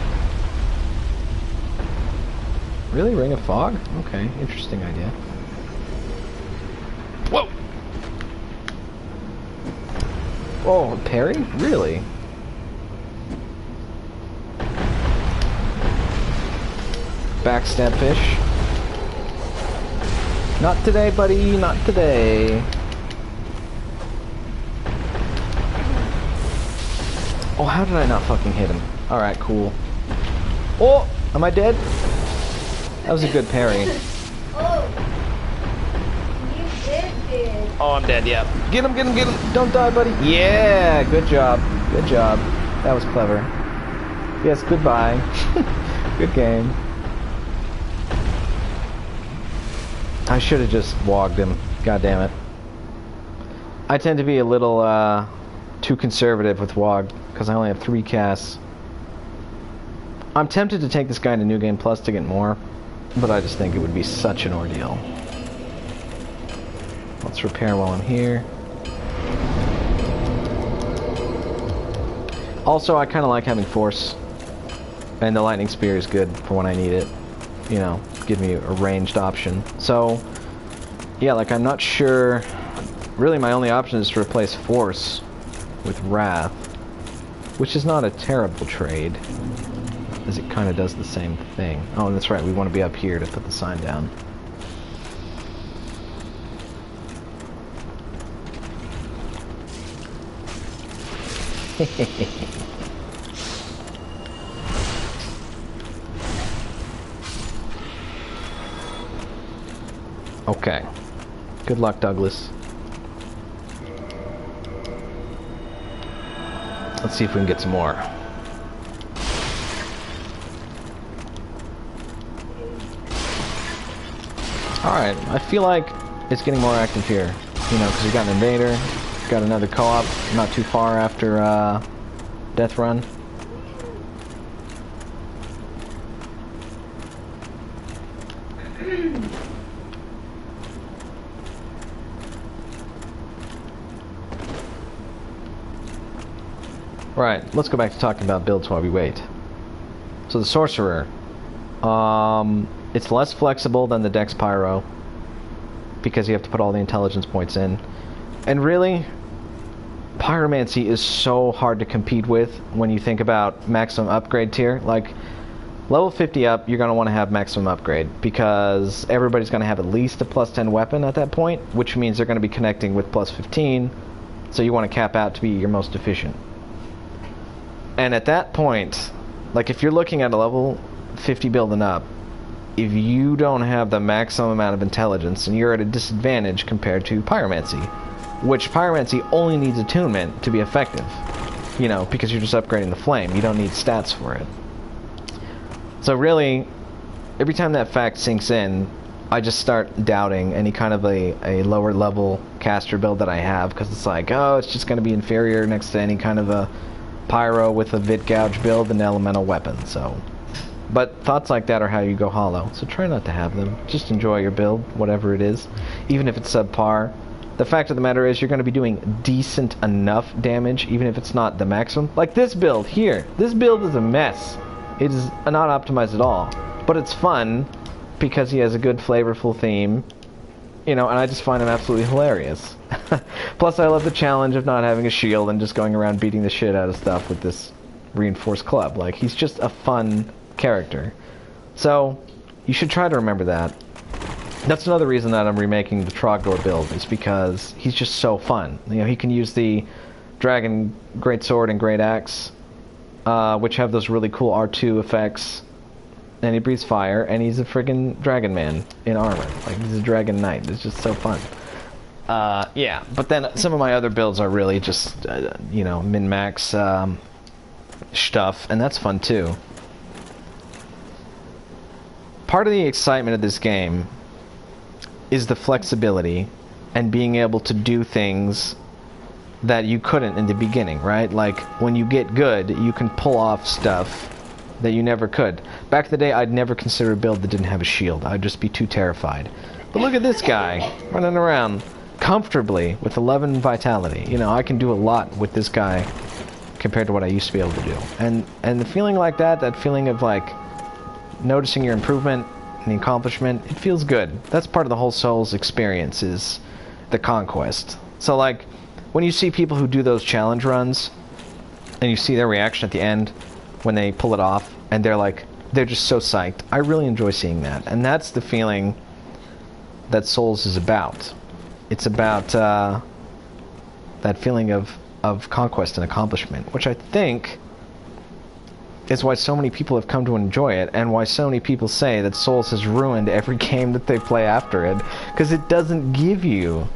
Really? Ring of Fog? Okay, interesting idea. Whoa! Oh, parry? Really? Backstab fish. Not today, buddy, not today. Oh, how did I not fucking hit him? Alright, cool. Oh! Am I dead? That was a good parry. Oh! You did it! Oh, I'm dead, yeah. Get him, get him, get him! Don't die, buddy! Yeah! Good job. Good job. That was clever. Yes, goodbye. Good game. I should have just wogged him. God damn it. I tend to be a little, too conservative with Wog, because I only have 3 casts. I'm tempted to take this guy into New Game Plus to get more, but I just think it would be such an ordeal. Let's repair while I'm here. Also, I kind of like having Force, and the Lightning Spear is good for when I need it. You know, give me a ranged option. So, yeah, like I'm not sure. Really, my only option is to replace Force with Wrath, which is not a terrible trade, as it kind of does the same thing. Oh, and that's right, we want to be up here to put the sign down. Okay. Good luck, Douglas. Let's see if we can get some more. Alright, I feel like it's getting more active here. You know, because you got an invader, got another co-op not too far after Death Run. Right, let's go back to talking about builds while we wait. So the Sorcerer. It's less flexible than the Dex Pyro because you have to put all the intelligence points in. And really, Pyromancy is so hard to compete with when you think about maximum upgrade tier. Like, level 50 up, you're going to want to have maximum upgrade because everybody's going to have at least a plus 10 weapon at that point, which means they're going to be connecting with plus 15, so you want to cap out to be your most efficient. And at that point, like if you're looking at a level 50 build and up, if you don't have the maximum amount of intelligence, then you're at a disadvantage compared to Pyromancy, which Pyromancy only needs attunement to be effective, you know, because you're just upgrading the flame. You don't need stats for it. So really, every time that fact sinks in, I just start doubting any kind of a lower level caster build that I have, because it's like, oh, it's just going to be inferior next to any kind of a Pyro with a Vit Gouge build and elemental weapon, so... But thoughts like that are how you go hollow, so try not to have them. Just enjoy your build, whatever it is, even if it's subpar. The fact of the matter is you're going to be doing decent enough damage, even if it's not the maximum. Like this build here. This build is a mess. It is not optimized at all. But it's fun, because he has a good flavorful theme, you know, and I just find him absolutely hilarious. Plus I love the challenge of not having a shield and just going around beating the shit out of stuff with this reinforced club. Like, he's just a fun character. So, you should try to remember that. That's another reason that I'm remaking the Trogdor build, is because he's just so fun. You know, he can use the Dragon Great Sword and Great Axe, which have those really cool R2 effects, and he breathes fire, and he's a friggin' Dragon Man in armor. Like, he's a Dragon Knight. It's just so fun. Yeah, but then some of my other builds are really just, you know, min-max stuff, and that's fun too. Part of the excitement of this game is the flexibility and being able to do things that you couldn't in the beginning, right? Like, when you get good, you can pull off stuff that you never could. Back in the day, I'd never consider a build that didn't have a shield. I'd just be too terrified. But look at this guy, running around comfortably with 11 vitality. You know, I can do a lot with this guy compared to what I used to be able to do. And the feeling like that feeling of like noticing your improvement and the accomplishment, it feels good. That's part of the whole Souls experience, is the conquest. So like, when you see people who do those challenge runs, and you see their reaction at the end when they pull it off, and they're just so psyched. I really enjoy seeing that. And that's the feeling that Souls is about. It's about that feeling of conquest and accomplishment, which I think is why so many people have come to enjoy it, and why so many people say that Souls has ruined every game that they play after it, because it doesn't give you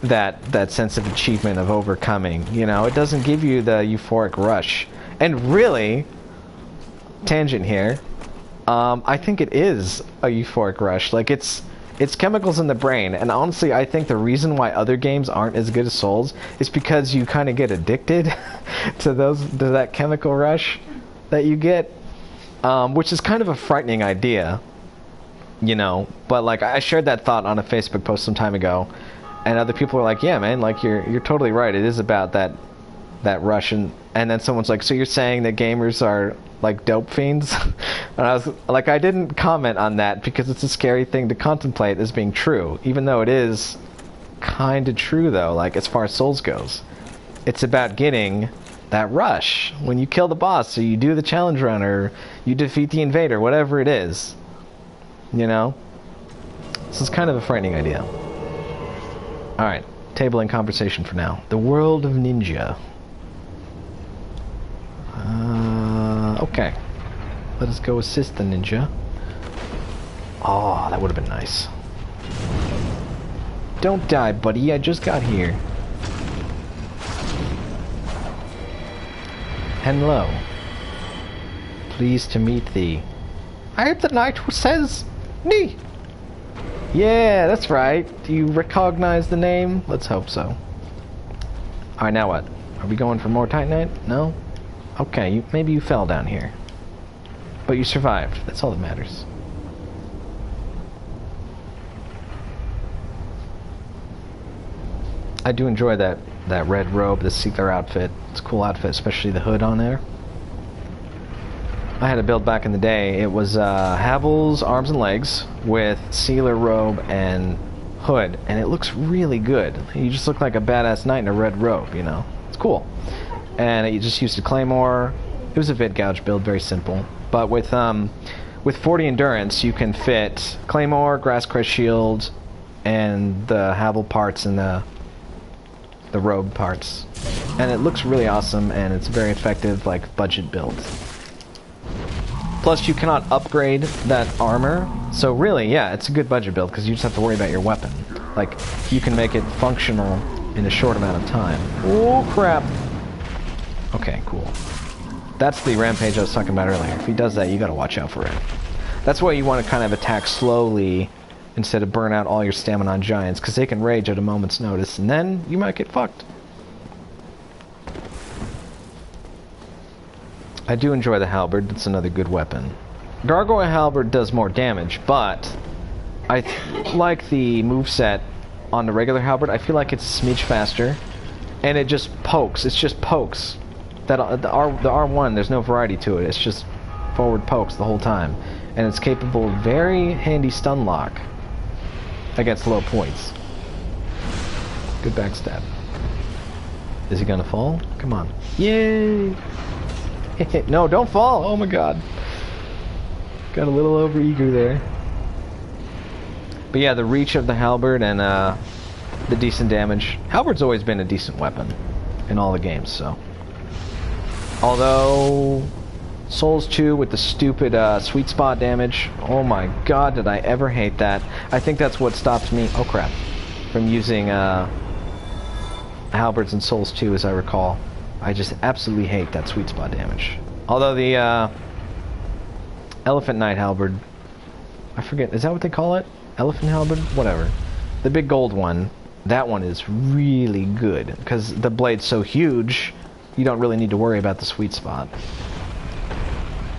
that sense of achievement of overcoming, you know? It doesn't give you the euphoric rush. And really, tangent here, I think it is a euphoric rush. Like, it's chemicals in the brain, and honestly, I think the reason why other games aren't as good as Souls is because you kind of get addicted to that chemical rush that you get, which is kind of a frightening idea, you know. But like, I shared that thought on a Facebook post some time ago, and other people were like, "Yeah, man, like you're totally right. It is about that rush." And then someone's like, "So you're saying that gamers are like dope fiends?" And I was like, I didn't comment on that because it's a scary thing to contemplate as being true, even though it is kind of true, though. Like, as far as Souls goes, it's about getting that rush when you kill the boss, so you do the challenge run, or you defeat the invader, whatever it is, you know. This is kind of a frightening idea. Alright, tabling conversation for now. The world of Ninja. Okay. Let us go assist the ninja. Oh, that would have been nice. Don't die, buddy. I just got here. Hello. Pleased to meet thee. I am the knight who says, "Nee." Yeah, that's right. Do you recognize the name? Let's hope so. Alright, now what? Are we going for more Titanite? No? Okay, maybe you fell down here. But you survived. That's all that matters. I do enjoy that red robe, the Sealer outfit. It's a cool outfit, especially the hood on there. I had a build back in the day. It was Havel's arms and legs with Sealer robe and hood, and it looks really good. You just look like a badass knight in a red robe, you know? It's cool. And you just used a claymore. It was a vid gouge build, very simple. But with 40 endurance, you can fit claymore, grass crest shield, and the Havel parts and the robe parts. And it looks really awesome, and it's a very effective, like, budget build. Plus, you cannot upgrade that armor, so really, yeah, it's a good budget build, because you just have to worry about your weapon. Like, you can make it functional in a short amount of time. Oh, crap! Okay, cool. That's the rampage I was talking about earlier. If he does that, you gotta watch out for it. That's why you want to kind of attack slowly, instead of burn out all your stamina on giants, because they can rage at a moment's notice, and then you might get fucked. I do enjoy the halberd. That's another good weapon. Gargoyle halberd does more damage, but I like the moveset on the regular halberd. I feel like it's a smidge faster, and it just pokes. It's just pokes. The R1, there's no variety to it. It's just forward pokes the whole time, and it's capable of very handy stun lock against low points. Good backstab. Is he gonna fall? Come on. Yay! No, don't fall! Oh my god. Got a little overeager there. But yeah, the reach of the halberd and the decent damage. Halberd's always been a decent weapon in all the games, so. Although Souls 2 with the stupid sweet spot damage, oh my god, did I ever hate that. I think that's what stopped me, oh crap, from using halberds in Souls 2, as I recall. I just absolutely hate that sweet spot damage. Although the Elephant Knight halberd, I forget, is that what they call it? Elephant halberd? Whatever. The big gold one, that one is really good, because the blade's so huge, you don't really need to worry about the sweet spot.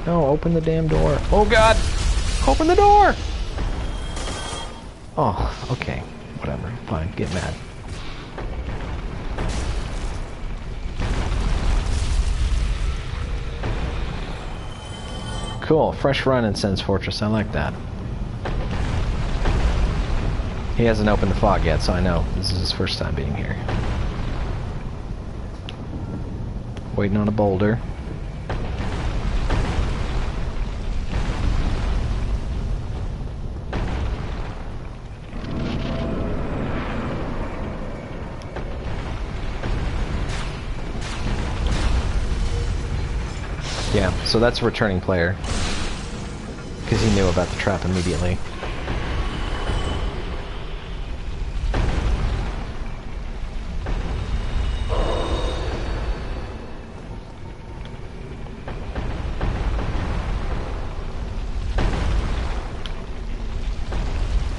No, open the damn door. Oh god! Open the door! Oh, okay. Whatever. Fine. Get mad. Cool. Fresh run in Sen's Fortress. I like that. He hasn't opened the fog yet, so I know this is his first time being here. Waiting on a boulder. Yeah, so that's a returning player. Because he knew about the trap immediately.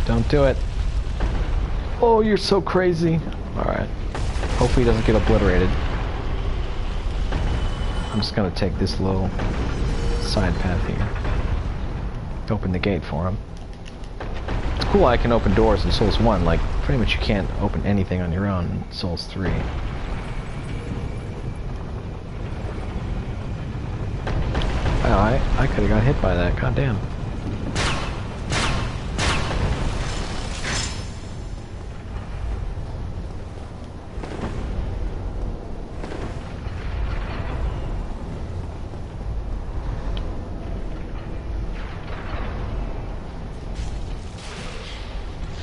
Don't do it. Oh, you're so crazy. Alright. Hopefully he doesn't get obliterated. I'm just gonna take this little side path here. Open the gate for him. It's cool I can open doors in Souls 1, like, pretty much you can't open anything on your own in Souls 3. Wow, I could've got hit by that, goddamn.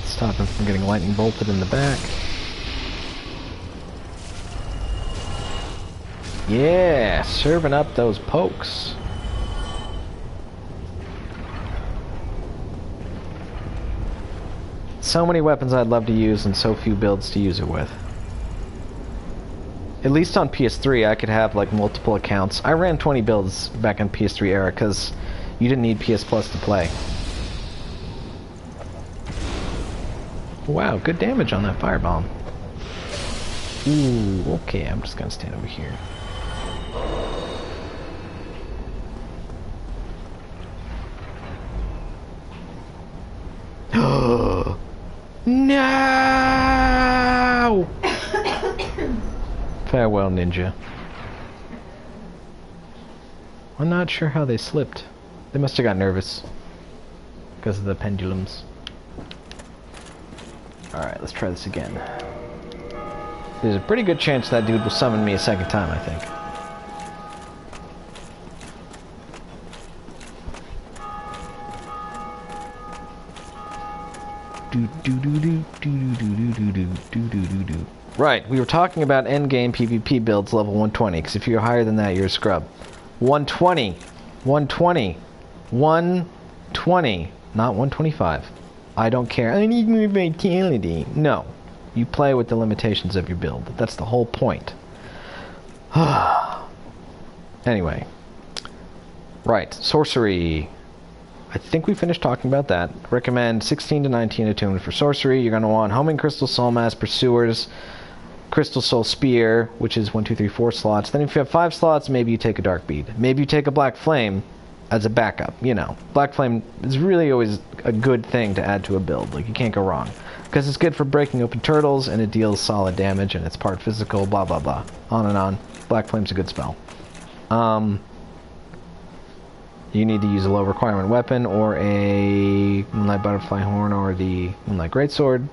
Stop him from getting lightning bolted in the back. Yeah, serving up those pokes. So many weapons I'd love to use and so few builds to use it with. At least on PS3 I could have like multiple accounts. I ran 20 builds back in PS3 era because you didn't need PS Plus to play. Wow, good damage on that firebomb. Ooh, okay, I'm just gonna stand over here. No! Farewell, ninja. I'm not sure how they slipped. They must have got nervous because of the pendulums. Alright, let's try this again. There's a pretty good chance that dude will summon me a second time, I think. Right, we were talking about endgame PvP builds level 120, because if you're higher than that, you're a scrub. 120! 120! 120! Not 125. I don't care. I need more vitality. No. You play with the limitations of your build. That's the whole point. Anyway. Right, sorcery. I think we finished talking about that. Recommend 16 to 19 attunement for sorcery. You're going to want Homing Crystal, Soul Mass, Pursuers, Crystal Soul Spear, which is 1, 2, 3, 4 slots. Then if you have 5 slots, maybe you take a Dark Bead. Maybe you take a Black Flame as a backup, you know. Black Flame is really always a good thing to add to a build. Like, you can't go wrong. Because it's good for breaking open turtles, and it deals solid damage, and it's part physical, blah, blah, blah. On and on. Black Flame's a good spell. You need to use a low requirement weapon, or a Moonlight Butterfly Horn, or the Moonlight Greatsword.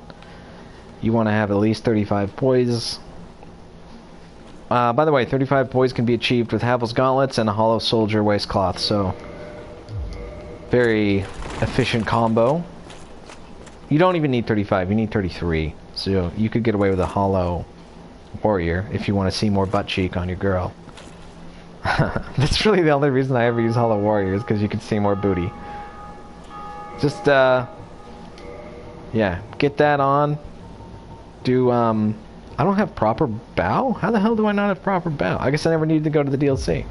You want to have at least 35 poise. By the way, 35 poise can be achieved with Havel's Gauntlets and a Hollow Soldier Waistcloth, so very efficient combo. You don't even need 35, you need 33. So you could get away with a Hollow Warrior if you want to see more butt cheek on your girl. That's really the only reason I ever use Hollow Warriors, because you can see more booty. Just, yeah, get that on. Do, I don't have proper bow? How the hell do I not have proper bow? I guess I never needed to go to the DLC.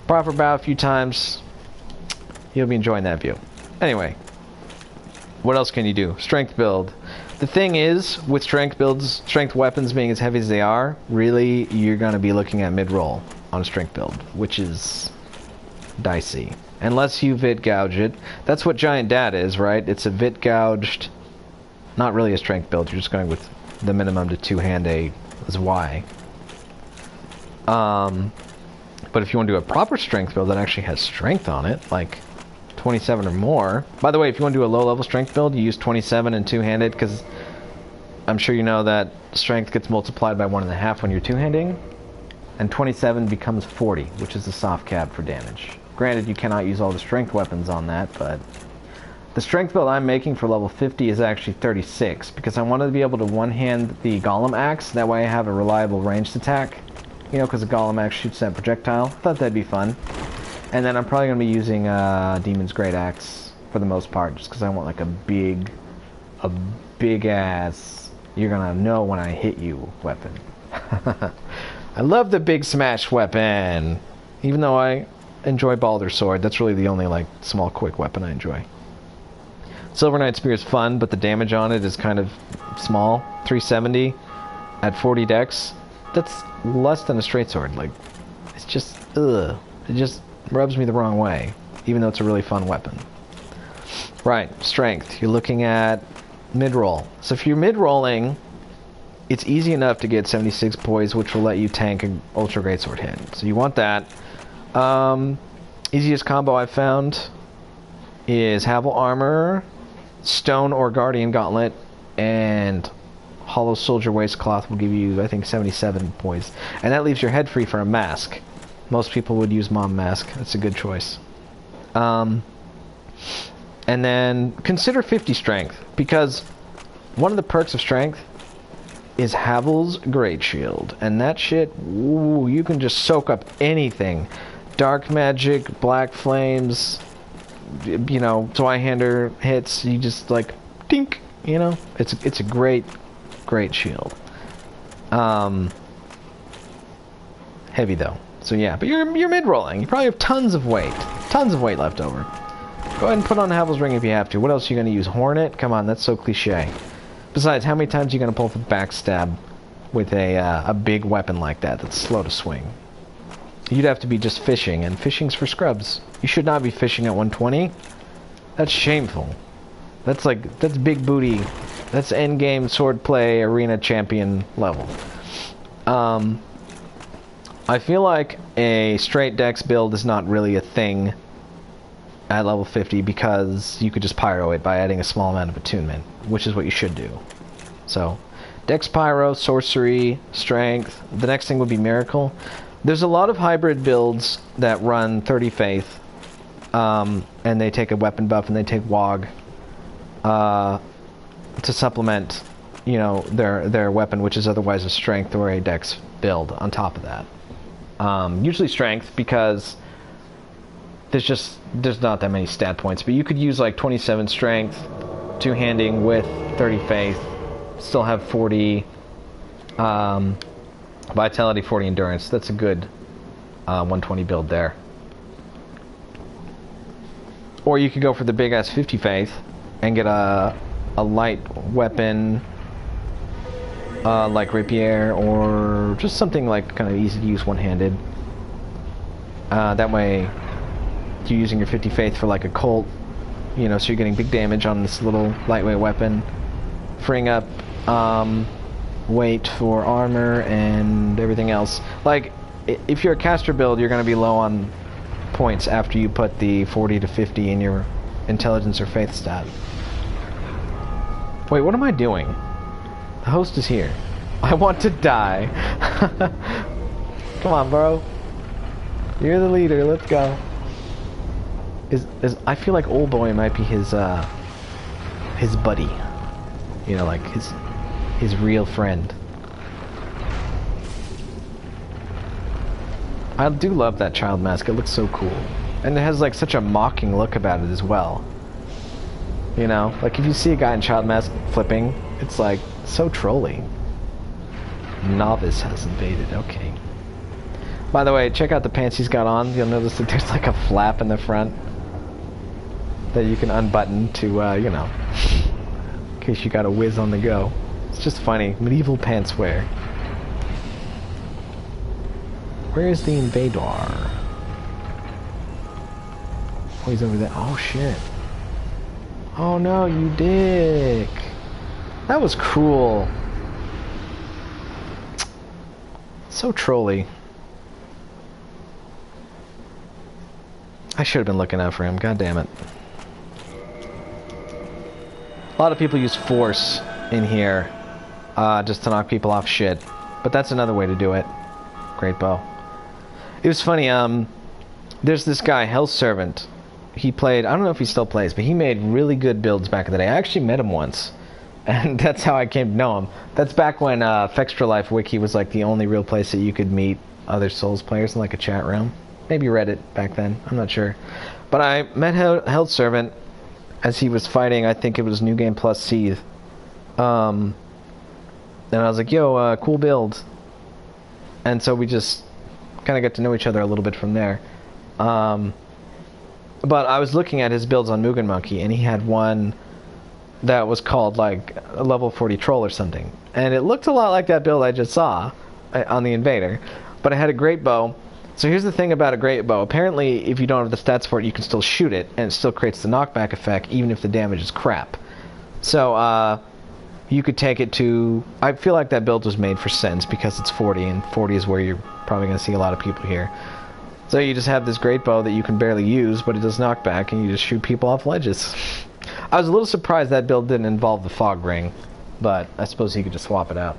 Proper bow a few times. You'll be enjoying that view. Anyway. What else can you do? Strength build. The thing is, with strength builds, strength weapons being as heavy as they are, really, you're going to be looking at mid-roll on a strength build, which is dicey. Unless you vit gouge it. That's what Giant Dad is, right? It's a vit gouged, not really a strength build, you're just going with the minimum to two-hand A as Y. But if you want to do a proper strength build that actually has strength on it, like 27 or more. By the way, if you want to do a low-level strength build, you use 27 and two-handed, because I'm sure you know that strength gets multiplied by 1.5 when you're two-handing, and 27 becomes 40, which is the soft cap for damage. Granted, you cannot use all the strength weapons on that, but the strength build I'm making for level 50 is actually 36, because I wanted to be able to one-hand the Golem Axe, that way I have a reliable ranged attack, you know, because the Golem Axe shoots that projectile. I thought that'd be fun. And then I'm probably going to be using Demon's Great Axe for the most part, just because I want like a big ass, you're going to know when I hit you weapon. I love the big smash weapon, even though I enjoy Baldur's Sword. That's really the only like small quick weapon I enjoy. Silver Knight Spear is fun, but the damage on it is kind of small. 370 at 40 dex. That's less than a straight sword. Like, it's just, ugh. It just rubs me the wrong way, even though it's a really fun weapon. Right, strength. You're looking at mid-roll. So if you're mid-rolling, it's easy enough to get 76 poise, which will let you tank an Ultra Greatsword hit. So you want that. Easiest combo I've found is Havel Armor, Stone or Guardian Gauntlet, and Hollow Soldier Waistcloth will give you, I think, 77 poise. And that leaves your head free for a mask. Most people would use Mom Mask. That's a good choice. And then consider 50 strength, because one of the perks of strength is Havel's Great Shield. And that shit, ooh, you can just soak up anything. Dark magic, black flames, you know, Zweihander hits, you just like, dink, You know, it's a great shield. Heavy though. So yeah, but you're mid-rolling. You probably have tons of weight left over. Go ahead and put on Havel's Ring if you have to. What else are you going to use? Hornet? Come on, that's so cliche. Besides, how many times are you going to pull for backstab with a big weapon like that that's slow to swing? You'd have to be just fishing, and fishing's for scrubs. You should not be fishing at 120. That's shameful. That's big booty. That's endgame swordplay arena champion level. I feel like a straight dex build is not really a thing at level 50 because you could just pyro it by adding a small amount of attunement, which is what you should do. So, dex pyro, sorcery, strength. The next thing would be miracle. There's a lot of hybrid builds that run 30 faith, and they take a weapon buff and they take wog to supplement, you know, their weapon, which is otherwise a strength or a dex build on top of that. Usually strength, because there's not that many stat points, but you could use like 27 strength, two-handing with 30 faith, still have 40 vitality, 40 endurance. That's a good 120 build there. Or you could go for the big ass 50 faith and get a light weapon like rapier, or just something like kind of easy to use one-handed. That way you're using your 50 faith for like a Colt, you know, so you're getting big damage on this little lightweight weapon, freeing up weight for armor and everything else. Like, if you're a caster build, you're going to be low on points after you put the 40 to 50 in your intelligence or faith stat. Wait, what am I doing? The host is here. I want to die. Come on, bro. You're the leader. Let's go. I feel like old boy might be his buddy. You know, like his real friend. I do love that child mask. It looks so cool, and it has like such a mocking look about it as well. You know, like if you see a guy in child mask flipping, it's like so trolly. Novice has invaded. Okay. By the way, check out the pants he's got on. You'll notice that there's like a flap in the front that you can unbutton to, you know, in case you got a whiz on the go. It's just funny. Medieval pants wear. Where is the invader? Oh, he's over there. Oh, shit. Oh, no, you dick. That was cruel. So trolly. I should have been looking out for him. God damn it. A lot of people use force in here just to knock people off shit. But that's another way to do it. Great bow. It was funny, there's this guy, Hell's Servant. He played, I don't know if he still plays, but he made really good builds back in the day. I actually met him once. And that's how I came to know him. That's back when Fextra Life Wiki was like the only real place that you could meet other Souls players in like a chat room. Maybe Reddit back then, I'm not sure. But I met Hell's Servant as he was fighting, I think it was New Game Plus Seethe. And I was like, yo, cool build. And so we just kind of got to know each other a little bit from there. But I was looking at his builds on Mugen Monkey, and he had one that was called like a level 40 troll or something. And it looked a lot like that build I just saw on the Invader. But it had a great bow. So here's the thing about a great bow. Apparently, if you don't have the stats for it, you can still shoot it, and it still creates the knockback effect, even if the damage is crap. So, you could take it to... I feel like that build was made for Sens, because it's 40, and 40 is where you're probably going to see a lot of people here. So you just have this great bow that you can barely use, but it does knockback, and you just shoot people off ledges. I was a little surprised that build didn't involve the fog ring, but I suppose he could just swap it out.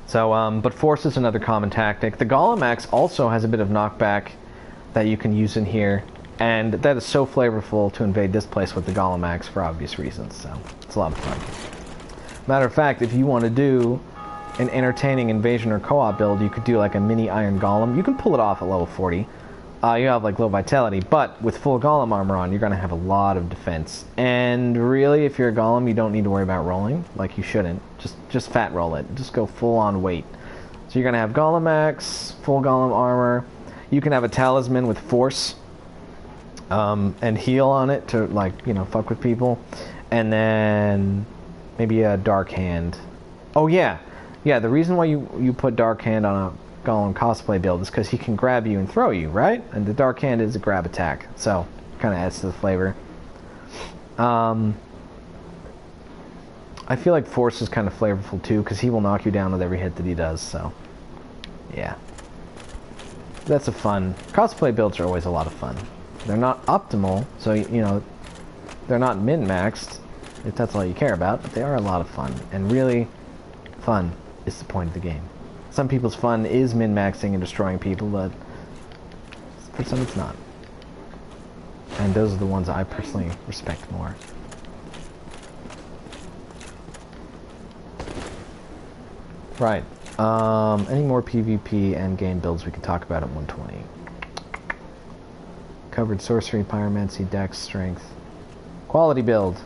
So, but Force is another common tactic. The Golem Axe also has a bit of knockback that you can use in here, and that is so flavorful to invade this place with the Golem Axe for obvious reasons, so it's a lot of fun. Matter of fact, if you want to do an entertaining invasion or co-op build, you could do like a mini Iron Golem. You can pull it off at level 40. you have like low vitality, but with full golem armor on, you're gonna have a lot of defense. And really, if you're a golem, you don't need to worry about rolling. Like you shouldn't. Just fat roll it. Just go full on weight. So you're gonna have golem axe, full golem armor. You can have a talisman with force, and heal on it to like fuck with people, and then maybe a dark hand. Oh yeah. The reason why you put dark hand on a Golem cosplay build is because he can grab you and throw you, right? And the dark hand is a grab attack, so kind of adds to the flavor. I feel like force is kind of flavorful too, because he will knock you down with every hit that he does. So yeah, that's a fun cosplay builds are always a lot of fun. They're not optimal, so they're not min-maxed if that's all you care about, but they are a lot of fun, and really fun is the point of the game. Some people's fun is min-maxing and destroying people, but for some it's not. And those are the ones I personally respect more. Right. Any more PvP endgame builds we could talk about at 120? Covered sorcery, pyromancy, dex, strength. Quality build.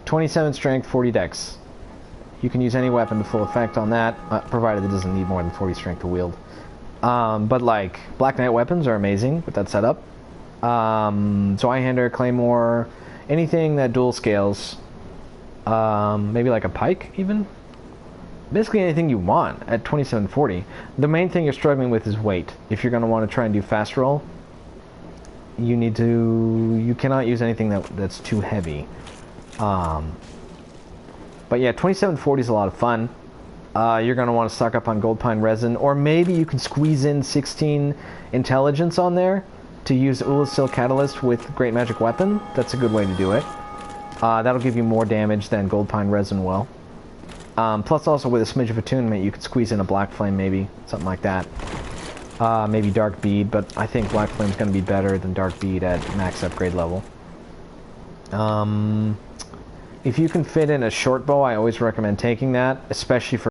27 strength, 40 dex. You can use any weapon to full effect on that, provided it doesn't need more than 40 strength to wield. But like, Black Knight weapons are amazing with that setup. Zweihander, Claymore, anything that dual scales. Maybe like a pike, even? Basically anything you want at 2740. The main thing you're struggling with is weight. If you're going to want to try and do fast roll, you cannot use anything that's too heavy. But yeah, 2740 is a lot of fun. You're going to want to stock up on gold pine resin, or maybe you can squeeze in 16 intelligence on there to use Ulasil Catalyst with Great Magic Weapon. That's a good way to do it. That'll give you more damage than gold pine resin will. Plus also with a smidge of attunement, you could squeeze in a black flame maybe, something like that. Maybe dark bead, but I think black flame's going to be better than dark bead at max upgrade level. If you can fit in a short bow, I always recommend taking that, especially for